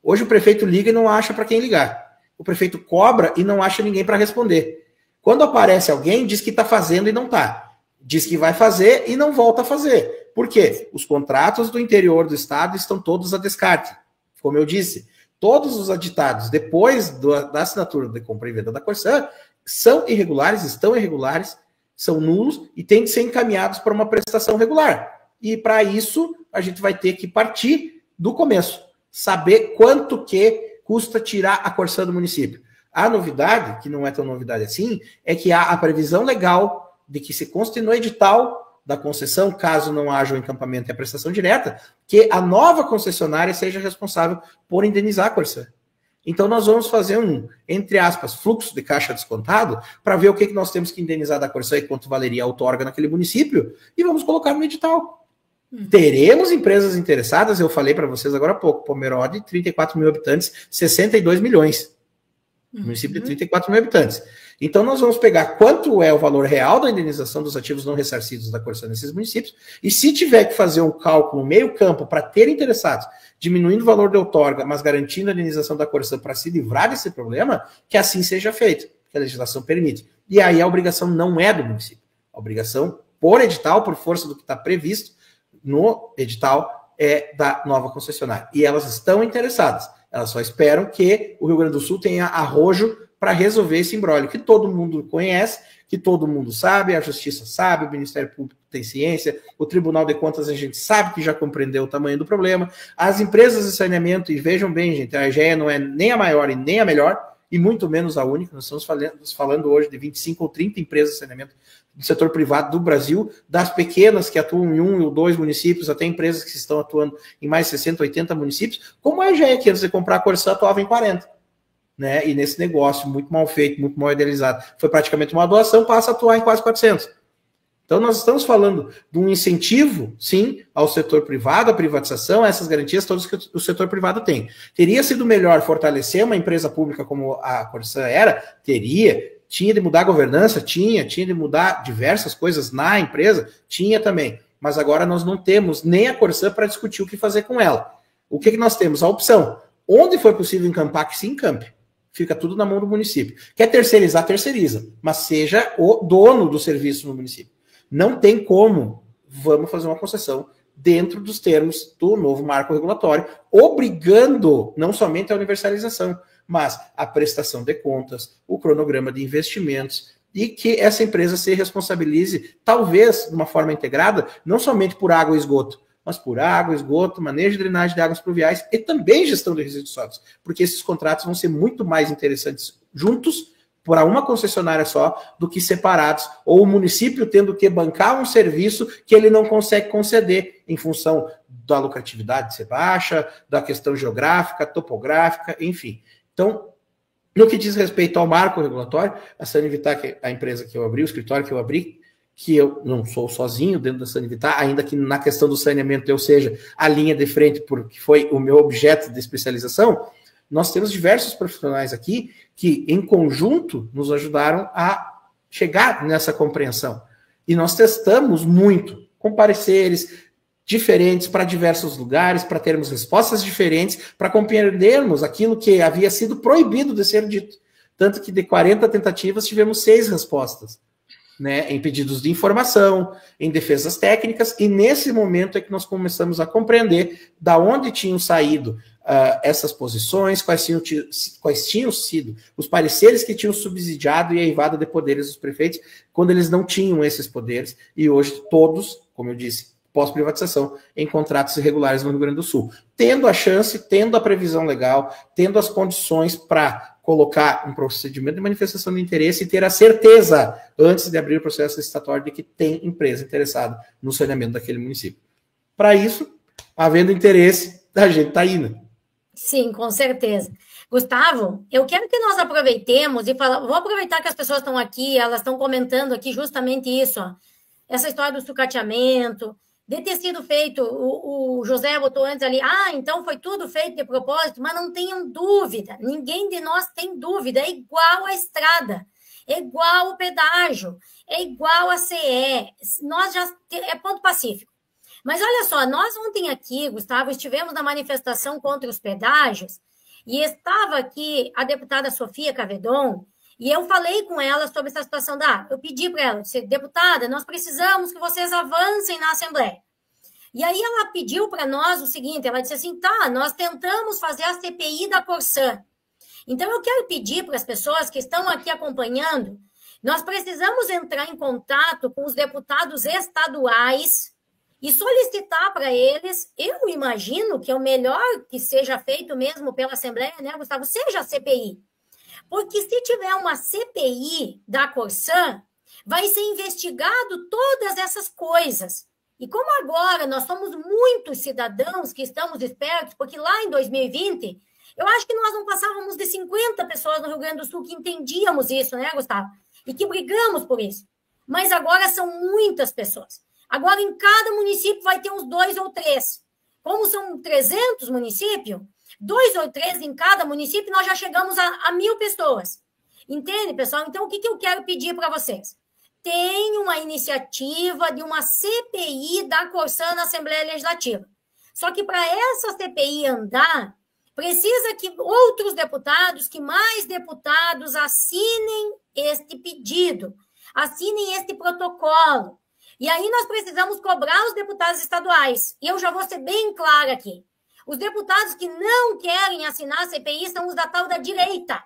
Hoje o prefeito liga e não acha para quem ligar. O prefeito cobra e não acha ninguém para responder. Quando aparece alguém, diz que está fazendo e não está. Diz que vai fazer e não volta a fazer. Por quê? Os contratos do interior do estado estão todos a descarte. Como eu disse, todos os aditados depois da assinatura de compra e venda da Corsã são irregulares, estão irregulares, são nulos e têm que ser encaminhados para uma prestação regular. E para isso, a gente vai ter que partir do começo. Saber quanto que custa tirar a Corsã do município. A novidade, que não é tão novidade assim, é que há a previsão legal de que se conste no edital da concessão, caso não haja o encampamento e a prestação direta, que a nova concessionária seja responsável por indenizar a Corsã. Então nós vamos fazer um, entre aspas, fluxo de caixa descontado para ver o que nós temos que indenizar da Corsã e quanto valeria a outorga naquele município e vamos colocar no edital. Teremos empresas interessadas, eu falei para vocês agora há pouco, Pomerode, 34 mil habitantes, 62 milhões. O município de 34 mil habitantes. Então, nós vamos pegar quanto é o valor real da indenização dos ativos não ressarcidos da Corsã nesses municípios, e se tiver que fazer um cálculo meio campo para ter interessados, diminuindo o valor da outorga, mas garantindo a indenização da Corsã para se livrar desse problema, que assim seja feito, que a legislação permite. E aí a obrigação não é do município. A obrigação, por edital, por força do que está previsto no edital, é da nova concessionária. E elas estão interessadas. Elas só esperam que o Rio Grande do Sul tenha arrojo para resolver esse imbróglio, que todo mundo conhece, que todo mundo sabe, a Justiça sabe, o Ministério Público tem ciência, o Tribunal de Contas a gente sabe que já compreendeu o tamanho do problema, as empresas de saneamento, e vejam bem, gente, a AGEA não é nem a maior e nem a melhor, e muito menos a única, nós estamos falando hoje de 25 ou 30 empresas de saneamento do setor privado do Brasil, das pequenas que atuam em 1 ou 2 municípios, até empresas que estão atuando em mais 60, 80 municípios, como a AGEA, que antes de comprar a Corsã atuava em 40. Né? E nesse negócio muito mal feito, muito mal idealizado, foi praticamente uma doação, passa a atuar em quase 400. Então nós estamos falando de um incentivo, sim, ao setor privado, à privatização, a essas garantias todas que o setor privado tem. Teria sido melhor fortalecer uma empresa pública como a Corsã era? Teria. Tinha de mudar a governança? Tinha de mudar diversas coisas na empresa? Tinha também. Mas agora nós não temos nem a Corsã para discutir o que fazer com ela. O que nós temos? A opção. Onde for possível encampar, que se encampe. Fica tudo na mão do município. Quer terceirizar, terceiriza. Mas seja o dono do serviço no município. Não tem como, vamos fazer uma concessão dentro dos termos do novo marco regulatório, obrigando não somente a universalização, mas a prestação de contas, o cronograma de investimentos, e que essa empresa se responsabilize, talvez, de uma forma integrada, não somente por água e esgoto, mas por água, esgoto, manejo e drenagem de águas pluviais e também gestão de resíduos sólidos, porque esses contratos vão ser muito mais interessantes juntos, para uma concessionária só, do que separados, ou o município tendo que bancar um serviço que ele não consegue conceder, em função da lucratividade ser baixa, da questão geográfica, topográfica, enfim. Então, no que diz respeito ao marco regulatório, a Sanivitar, que é a empresa que eu abri, o escritório que eu abri, que eu não sou sozinho dentro da Sanivitar, ainda que na questão do saneamento eu seja a linha de frente, porque foi o meu objeto de especialização, nós temos diversos profissionais aqui que, em conjunto, nos ajudaram a chegar nessa compreensão. E nós testamos muito, com pareceres diferentes para diversos lugares, para termos respostas diferentes, para compreendermos aquilo que havia sido proibido de ser dito. Tanto que de 40 tentativas tivemos 6 respostas, né, em pedidos de informação, em defesas técnicas, e nesse momento é que nós começamos a compreender da onde tinham saído essas posições, quais tinham sido os pareceres que tinham subsidiado e eivado de poderes dos prefeitos, quando eles não tinham esses poderes, e hoje todos, como eu disse, pós-privatização, em contratos irregulares no Rio Grande do Sul, tendo a chance, tendo a previsão legal, tendo as condições para colocar um procedimento de manifestação de interesse e ter a certeza, antes de abrir o processo licitatório, de que tem empresa interessada no saneamento daquele município. Para isso, havendo interesse, a gente está indo. Sim, com certeza. Gustavo, eu quero que nós aproveitemos e vou aproveitar que as pessoas estão aqui, elas estão comentando aqui justamente isso, ó, essa história do sucateamento, de ter sido feito, o José botou antes ali, então foi tudo feito de propósito, mas não tenham dúvida, ninguém de nós tem dúvida, é igual a estrada, é igual o pedágio, é igual a CE, é ponto pacífico. Mas olha só, nós ontem aqui, Gustavo, estivemos na manifestação contra os pedágios e estava aqui a deputada Sofia Cavedon e eu falei com ela sobre essa situação eu pedi para ela, deputada, nós precisamos que vocês avancem na Assembleia. E aí ela pediu para nós o seguinte, ela disse assim, nós tentamos fazer a CPI da Corsã. Então eu quero pedir para as pessoas que estão aqui acompanhando, nós precisamos entrar em contato com os deputados estaduais e solicitar para eles, eu imagino que é o melhor que seja feito mesmo pela Assembleia, né, Gustavo, seja a CPI. Porque se tiver uma CPI da Corsã, vai ser investigado todas essas coisas. E como agora nós somos muitos cidadãos que estamos espertos, porque lá em 2020, eu acho que nós não passávamos de 50 pessoas no Rio Grande do Sul que entendíamos isso, né, Gustavo? E que brigamos por isso. Mas agora são muitas pessoas. Agora, em cada município vai ter uns 2 ou 3. Como são 300 municípios, 2 ou 3 em cada município, nós já chegamos a 1.000 pessoas. Entende, pessoal? Então, o que eu quero pedir para vocês? Tem uma iniciativa de uma CPI da Corsã na Assembleia Legislativa. Só que para essa CPI andar, precisa que outros deputados, que mais deputados assinem este pedido, assinem este protocolo. E aí nós precisamos cobrar os deputados estaduais. E eu já vou ser bem clara aqui. Os deputados que não querem assinar a CPI são os da tal da direita,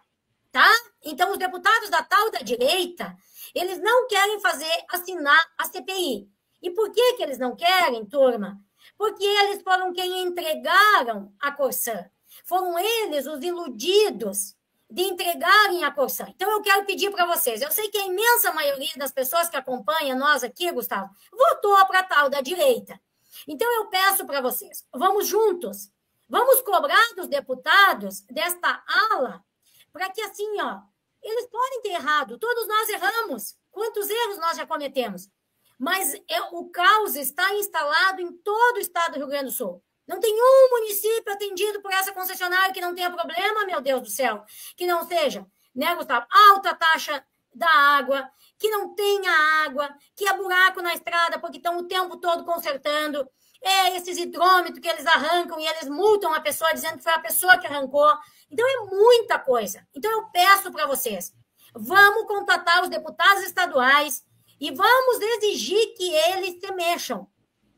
tá? Então, os deputados da tal da direita, eles não querem assinar a CPI. E por que eles não querem, turma? Porque eles foram quem entregaram a Corsã. Foram eles os iludidos de entregarem a Corsã. Então, eu quero pedir para vocês, eu sei que a imensa maioria das pessoas que acompanham nós aqui, Gustavo, votou para a tal da direita. Então, eu peço para vocês, vamos juntos, vamos cobrar dos deputados desta ala, para que assim, ó, eles podem ter errado, todos nós erramos, quantos erros nós já cometemos, mas o caos está instalado em todo o estado do Rio Grande do Sul. Não tem um município atendido por essa concessionária que não tenha problema, meu Deus do céu, que não seja, né, Gustavo, alta taxa da água, que não tenha água, que é buraco na estrada, porque estão o tempo todo consertando, esses hidrômetros que eles arrancam e eles multam a pessoa dizendo que foi a pessoa que arrancou. Então, é muita coisa. Então, eu peço para vocês, vamos contatar os deputados estaduais e vamos exigir que eles se mexam.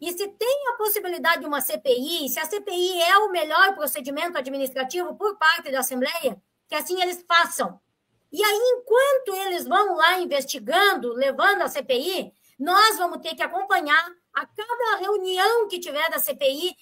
E se tem a possibilidade de uma CPI, se a CPI é o melhor procedimento administrativo por parte da Assembleia, que assim eles façam. E aí, enquanto eles vão lá investigando, levando a CPI, nós vamos ter que acompanhar a cada reunião que tiver da CPI,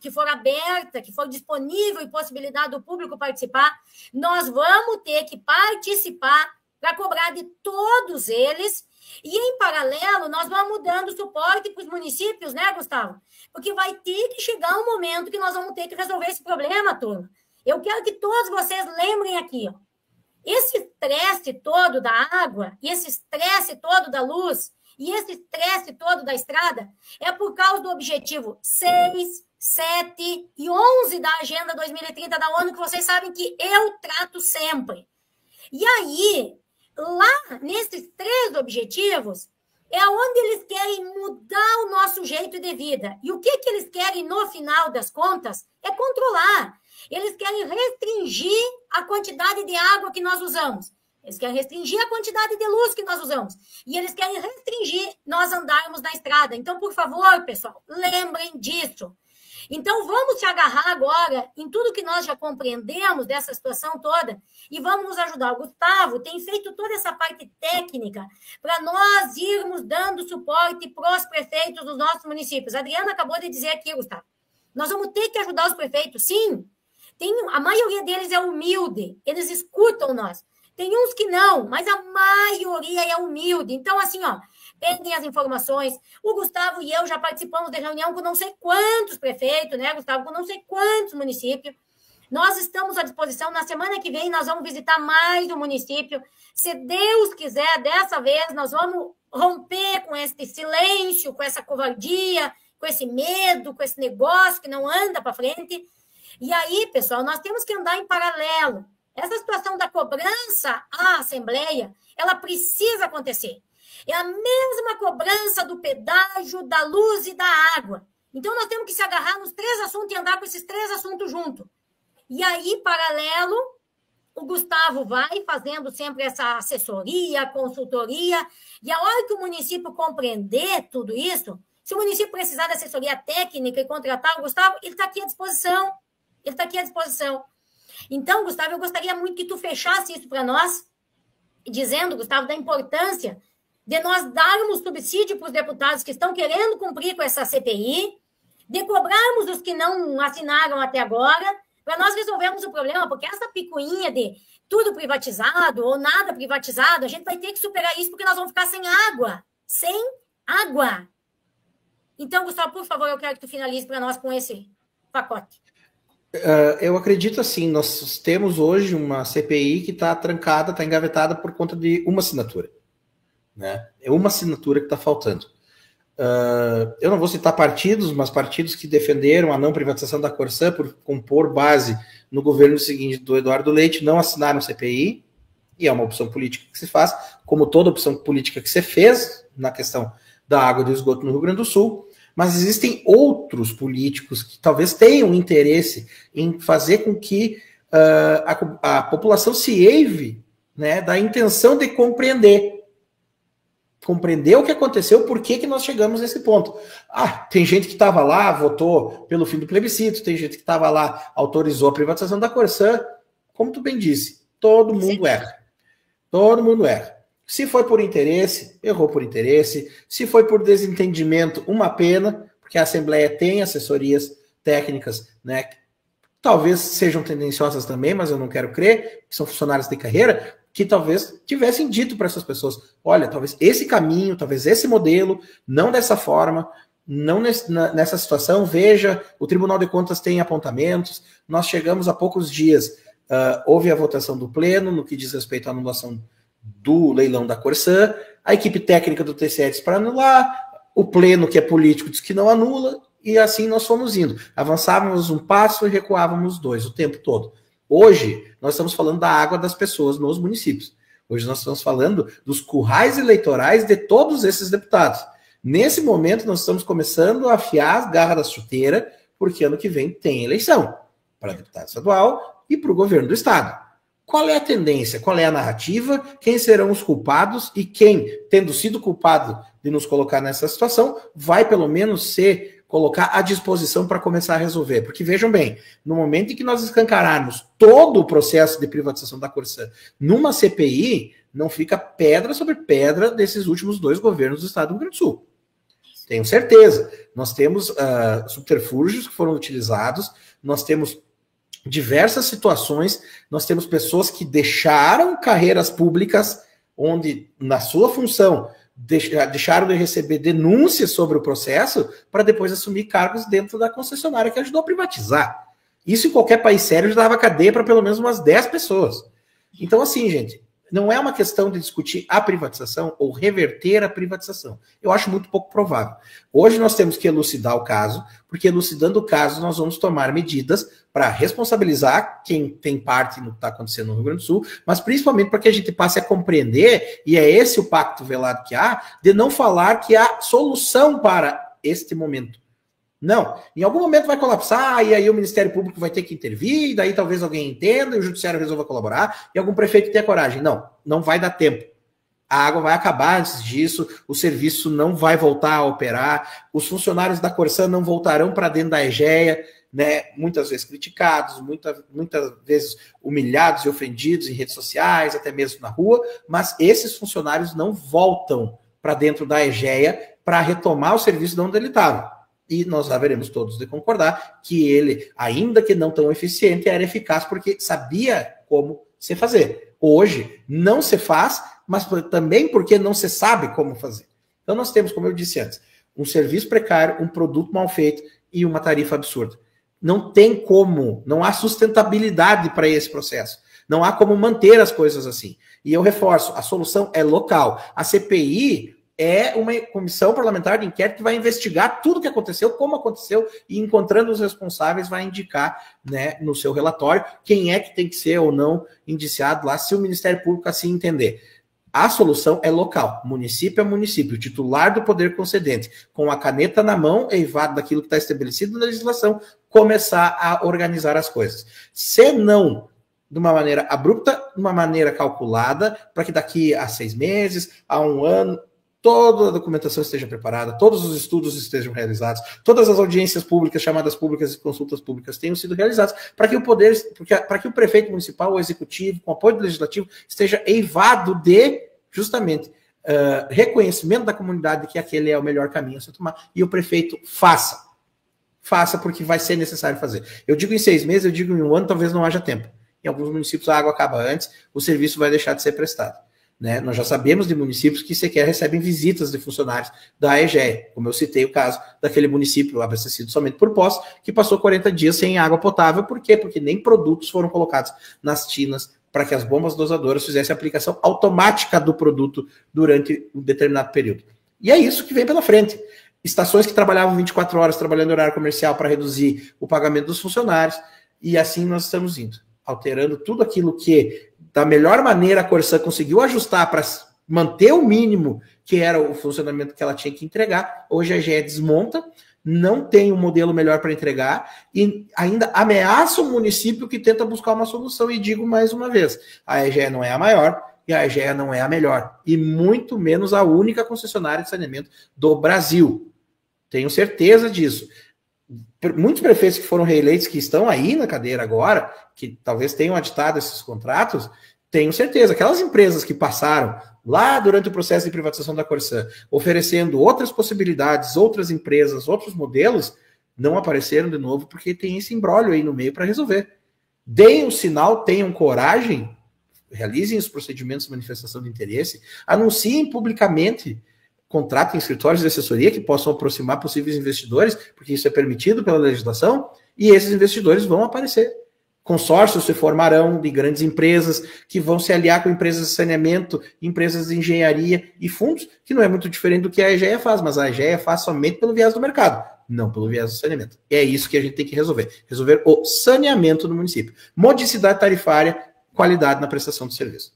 que for aberta, que for disponível e possibilidade do público participar, nós vamos ter que participar para cobrar de todos eles. E, em paralelo, nós vamos dando suporte para os municípios, né, Gustavo? Porque vai ter que chegar um momento que nós vamos ter que resolver esse problema, turma. Eu quero que todos vocês lembrem aqui, ó. Esse estresse todo da água, e esse estresse todo da luz, e esse estresse todo da estrada, é por causa do objetivo 6, 7 e 11 da Agenda 2030 da ONU, que vocês sabem que eu trato sempre. E aí, lá, nesses 3 objetivos, é onde eles querem mudar o nosso jeito de vida. E o que eles querem, no final das contas, é controlar. Eles querem restringir a quantidade de água que nós usamos. Eles querem restringir a quantidade de luz que nós usamos. E eles querem restringir nós andarmos na estrada. Então, por favor, pessoal, lembrem disso. Então, vamos se agarrar agora em tudo que nós já compreendemos dessa situação toda e vamos nos ajudar. O Gustavo tem feito toda essa parte técnica para nós irmos dando suporte para os prefeitos dos nossos municípios. A Adriana acabou de dizer aqui, Gustavo, nós vamos ter que ajudar os prefeitos, sim. A maioria deles é humilde, eles escutam nós. Tem uns que não, mas a maioria é humilde. Então, assim, ó, peguem as informações. O Gustavo e eu já participamos de reunião com não sei quantos prefeitos, né, Gustavo? Com não sei quantos municípios. Nós estamos à disposição. Na semana que vem, nós vamos visitar mais um município. Se Deus quiser, dessa vez, nós vamos romper com esse silêncio, com essa covardia, com esse medo, com esse negócio que não anda para frente. E aí, pessoal, nós temos que andar em paralelo. Essa situação da cobrança à Assembleia, ela precisa acontecer. É a mesma cobrança do pedágio, da luz e da água. Então, nós temos que se agarrar nos 3 assuntos e andar com esses 3 assuntos juntos. E aí, paralelo, o Gustavo vai fazendo sempre essa assessoria, consultoria, e a hora que o município compreender tudo isso, se o município precisar de assessoria técnica e contratar o Gustavo, ele está aqui à disposição. Ele está aqui à disposição. Então, Gustavo, eu gostaria muito que tu fechasse isso para nós, dizendo, Gustavo, da importância de nós darmos subsídio para os deputados que estão querendo cumprir com essa CPI, de cobrarmos os que não assinaram até agora, para nós resolvermos o problema, porque essa picuinha de tudo privatizado ou nada privatizado, a gente vai ter que superar isso, porque nós vamos ficar sem água. Sem água. Então, Gustavo, por favor, eu quero que tu finalize para nós com esse pacote. Eu acredito assim, nós temos hoje uma CPI que está trancada, está engavetada por conta de uma assinatura. Né? É uma assinatura que está faltando. eu não vou citar partidos, mas partidos que defenderam a não privatização da Corsã por compor base no governo seguinte do Eduardo Leite, não assinaram CPI, e é uma opção política que se faz, como toda opção política que se fez na questão da água e do esgoto no Rio Grande do Sul, mas existem outros políticos que talvez tenham interesse em fazer com que a população se eive, né, da intenção de compreender o que aconteceu, por que nós chegamos nesse ponto. Tem gente que estava lá, votou pelo fim do plebiscito, tem gente que estava lá, autorizou a privatização da Corsã. Como tu bem disse, todo mundo erra. Todo mundo erra. Se foi por interesse, errou por interesse. Se foi por desentendimento, uma pena, porque a Assembleia tem assessorias técnicas, né, que talvez sejam tendenciosas também, mas eu não quero crer, que são funcionários de carreira, que talvez tivessem dito para essas pessoas, olha, talvez esse caminho, talvez esse modelo, não dessa forma, não nessa situação, veja, o Tribunal de Contas tem apontamentos, nós chegamos há poucos dias, houve a votação do Pleno, no que diz respeito à anulação do leilão da Corsã, a equipe técnica do TCE disse para anular, o Pleno, que é político, diz que não anula, e assim nós fomos indo. Avançávamos um passo e recuávamos dois o tempo todo. Hoje, nós estamos falando da água das pessoas nos municípios. Hoje nós estamos falando dos currais eleitorais de todos esses deputados. Nesse momento, nós estamos começando a afiar as garras da chuteira, porque ano que vem tem eleição para deputado estadual e para o governo do estado. Qual é a tendência? Qual é a narrativa? Quem serão os culpados? E quem, tendo sido culpado de nos colocar nessa situação, vai pelo menos colocar à disposição para começar a resolver. Porque vejam bem, no momento em que nós escancararmos todo o processo de privatização da Corsã numa CPI, não fica pedra sobre pedra desses últimos 2 governos do estado do Rio Grande do Sul. Tenho certeza. Nós temos subterfúgios que foram utilizados, nós temos diversas situações, nós temos pessoas que deixaram carreiras públicas onde, na sua função, deixaram de receber denúncias sobre o processo para depois assumir cargos dentro da concessionária que ajudou a privatizar. Isso em qualquer país sério já dava cadeia para pelo menos umas 10 pessoas. Então, assim, gente, não é uma questão de discutir a privatização ou reverter a privatização. Eu acho muito pouco provável. Hoje nós temos que elucidar o caso, porque elucidando o caso nós vamos tomar medidas para responsabilizar quem tem parte no que está acontecendo no Rio Grande do Sul, mas principalmente para que a gente passe a compreender, e é esse o pacto velado que há, de não falar que há solução para este momento. Não, em algum momento vai colapsar, e aí o Ministério Público vai ter que intervir, e daí talvez alguém entenda, e o Judiciário resolva colaborar, e algum prefeito tenha coragem. Não, não vai dar tempo. A água vai acabar antes disso, o serviço não vai voltar a operar, os funcionários da Corsã não voltarão para dentro da EGEA, né, muitas vezes criticados, muitas vezes humilhados e ofendidos em redes sociais, até mesmo na rua, mas esses funcionários não voltam para dentro da EGEA para retomar o serviço de onde ele estava. E nós haveremos todos de concordar que ele, ainda que não tão eficiente, era eficaz porque sabia como se fazer. Hoje não se faz, mas também porque não se sabe como fazer. Então nós temos, como eu disse antes, um serviço precário, um produto mal feito e uma tarifa absurda. Não tem como, não há sustentabilidade para esse processo. Não há como manter as coisas assim. E eu reforço, a solução é local. A CPI é uma comissão parlamentar de inquérito que vai investigar tudo o que aconteceu, como aconteceu, e encontrando os responsáveis vai indicar, né, no seu relatório quem é que tem que ser ou não indiciado lá, se o Ministério Público assim entender. A solução é local, município a município, o titular do poder concedente, com a caneta na mão, eivado daquilo que está estabelecido na legislação, começar a organizar as coisas. Se não de uma maneira abrupta, de uma maneira calculada, para que daqui a 6 meses, a 1 ano, toda a documentação esteja preparada, todos os estudos estejam realizados, todas as audiências públicas, chamadas públicas e consultas públicas tenham sido realizadas, para que o prefeito municipal, o executivo, com apoio do legislativo, esteja eivado de, justamente, reconhecimento da comunidade de que aquele é o melhor caminho a se tomar, e o prefeito faça. Faça, porque vai ser necessário fazer. Eu digo em 6 meses, eu digo em 1 ano, talvez não haja tempo. Em alguns municípios a água acaba antes, o serviço vai deixar de ser prestado. Né? Nós já sabemos de municípios que sequer recebem visitas de funcionários da EGEA, como eu citei o caso daquele município abastecido somente por poços, que passou 40 dias sem água potável. Por quê? Porque nem produtos foram colocados nas tinas para que as bombas dosadoras fizessem a aplicação automática do produto durante um determinado período. E é isso que vem pela frente. estações que trabalhavam 24 horas trabalhando em horário comercial para reduzir o pagamento dos funcionários, e assim nós estamos indo, alterando tudo aquilo que, da melhor maneira, a Corsã conseguiu ajustar para manter o mínimo que era o funcionamento que ela tinha que entregar. Hoje a EGE desmonta, não tem um modelo melhor para entregar e ainda ameaça o município que tenta buscar uma solução. E digo mais uma vez, a EGE não é a maior e a EGE não é a melhor, e muito menos a única concessionária de saneamento do Brasil. Tenho certeza disso. Muitos prefeitos que foram reeleitos, que estão aí na cadeira agora, que talvez tenham aditado esses contratos, tenho certeza, aquelas empresas que passaram lá durante o processo de privatização da Corsã, oferecendo outras possibilidades, outras empresas, outros modelos, não apareceram de novo porque tem esse imbróglio aí no meio para resolver. Deem o sinal, tenham coragem, realizem os procedimentos de manifestação de interesse, anunciem publicamente, contratem escritórios de assessoria que possam aproximar possíveis investidores, porque isso é permitido pela legislação, e esses investidores vão aparecer. Consórcios se formarão de grandes empresas que vão se aliar com empresas de saneamento, empresas de engenharia e fundos, que não é muito diferente do que a EGE faz, mas a EGE faz somente pelo viés do mercado, não pelo viés do saneamento. E é isso que a gente tem que resolver. Resolver o saneamento no município. Modicidade tarifária, qualidade na prestação do serviço.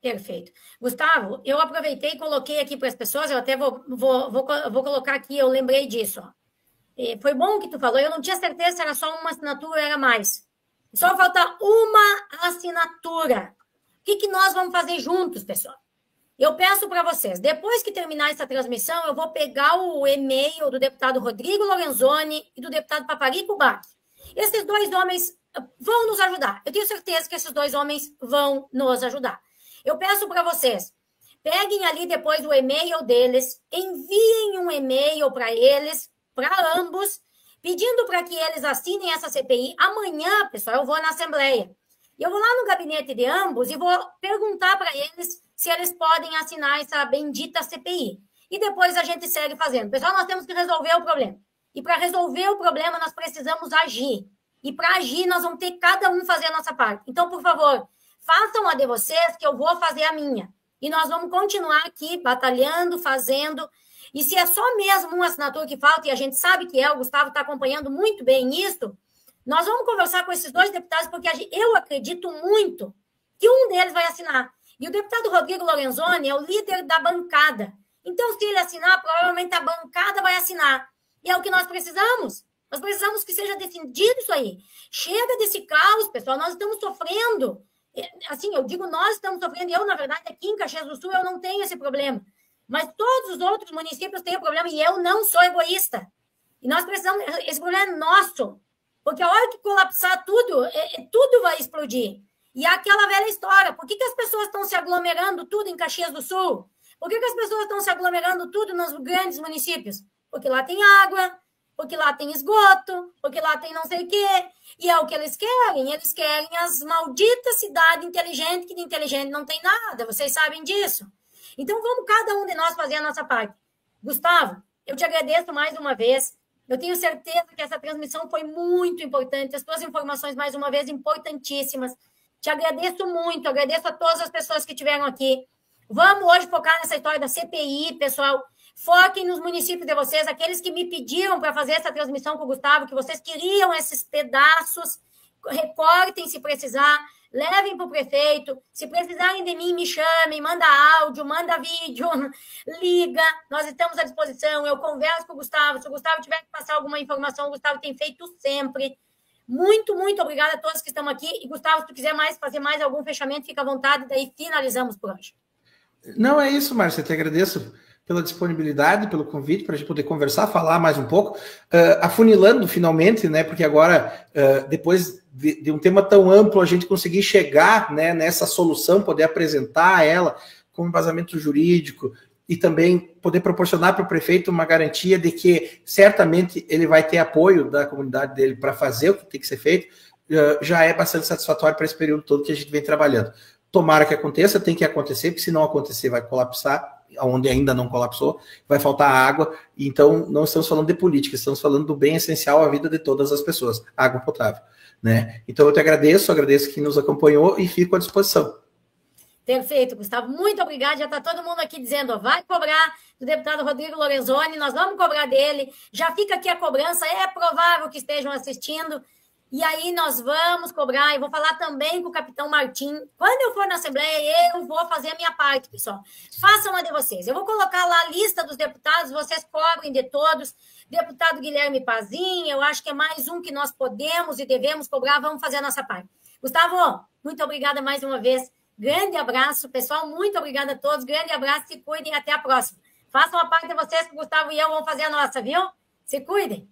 Perfeito. Gustavo, eu aproveitei e coloquei aqui para as pessoas, eu até vou colocar aqui, eu lembrei disso. Ó. Foi bom que tu falou, eu não tinha certeza se era só uma assinatura ou era mais. Só falta uma assinatura. O que nós vamos fazer juntos, pessoal? Eu peço para vocês, depois que terminar essa transmissão, eu vou pegar o e-mail do deputado Rodrigo Lorenzoni e do deputado Paparico Bach. Esses dois homens vão nos ajudar. Eu tenho certeza que esses dois homens vão nos ajudar. Eu peço para vocês, peguem ali depois o e-mail deles, enviem um e-mail para eles, para ambos, pedindo para que eles assinem essa CPI. Amanhã, pessoal, eu vou na Assembleia. Eu vou lá no gabinete de ambos e vou perguntar para eles se eles podem assinar essa bendita CPI. E depois a gente segue fazendo. Pessoal, nós temos que resolver o problema. E para resolver o problema, nós precisamos agir. E para agir, nós vamos ter cada um fazer a nossa parte. Então, por favor, façam a de vocês, que eu vou fazer a minha. E nós vamos continuar aqui batalhando, fazendo. E se é só mesmo uma assinatura que falta, e a gente sabe que é, o Gustavo está acompanhando muito bem isso, nós vamos conversar com esses dois deputados, porque eu acredito muito que um deles vai assinar. E o deputado Rodrigo Lorenzoni é o líder da bancada. Então, se ele assinar, provavelmente a bancada vai assinar. E é o que nós precisamos. Nós precisamos que seja decidido isso aí. Chega desse caos, pessoal, nós estamos sofrendo. Assim, eu digo nós estamos sofrendo, eu, na verdade, aqui em Caxias do Sul, eu não tenho esse problema. Mas todos os outros municípios têm o problema e eu não sou egoísta. E nós precisamos, esse problema é nosso. Porque a hora que colapsar tudo, tudo vai explodir. E é aquela velha história, por que as pessoas estão se aglomerando tudo em Caxias do Sul? Por que as pessoas estão se aglomerando tudo nos grandes municípios? Porque lá tem água, porque lá tem esgoto, porque lá tem não sei o quê. E é o que eles querem as malditas cidades inteligentes, que de inteligente não tem nada, vocês sabem disso. Então, vamos cada um de nós fazer a nossa parte. Gustavo, eu te agradeço mais uma vez. Eu tenho certeza que essa transmissão foi muito importante. As tuas informações, mais uma vez, importantíssimas. Te agradeço muito, agradeço a todas as pessoas que estiveram aqui. Vamos hoje focar nessa história da CPI, pessoal. Foquem nos municípios de vocês, aqueles que me pediram para fazer essa transmissão com o Gustavo, que vocês queriam esses pedaços. Recortem se precisar. Levem para o prefeito, se precisarem de mim, me chamem, manda áudio, manda vídeo, liga, nós estamos à disposição, eu converso com o Gustavo, se o Gustavo tiver que passar alguma informação, o Gustavo tem feito sempre. Muito, muito obrigada a todos que estão aqui, e Gustavo, se tu quiser fazer mais algum fechamento, fica à vontade, daí finalizamos por hoje. Não, é isso, Márcia, eu te agradeço pela disponibilidade, pelo convite, para a gente poder conversar, falar mais um pouco, afunilando finalmente, né, porque agora, depois de um tema tão amplo, a gente conseguir chegar, né, nessa solução, poder apresentar ela com embasamento jurídico e também poder proporcionar para o prefeito uma garantia de que certamente ele vai ter apoio da comunidade dele para fazer o que tem que ser feito, já é bastante satisfatório para esse período todo que a gente vem trabalhando. Tomara que aconteça, tem que acontecer, porque se não acontecer vai colapsar, onde ainda não colapsou, vai faltar água, então não estamos falando de política, estamos falando do bem essencial à vida de todas as pessoas, água potável, né? Então eu te agradeço quem nos acompanhou e fico à disposição. Perfeito, Gustavo. Muito obrigada. Já está todo mundo aqui dizendo, ó, vai cobrar do deputado Rodrigo Lorenzoni, nós vamos cobrar dele. Já fica aqui a cobrança, é provável que estejam assistindo. E aí nós vamos cobrar. Eu vou falar também com o capitão Martim. Quando eu for na Assembleia, eu vou fazer a minha parte, pessoal. Façam a de vocês. Eu vou colocar lá a lista dos deputados, vocês cobrem de todos. Deputado Guilherme Pazin, eu acho que é mais um que nós podemos e devemos cobrar. Vamos fazer a nossa parte. Gustavo, muito obrigada mais uma vez. Grande abraço, pessoal. Muito obrigada a todos. Grande abraço, se cuidem. Até a próxima. Façam a parte de vocês, que o Gustavo e eu vamos fazer a nossa, viu? Se cuidem.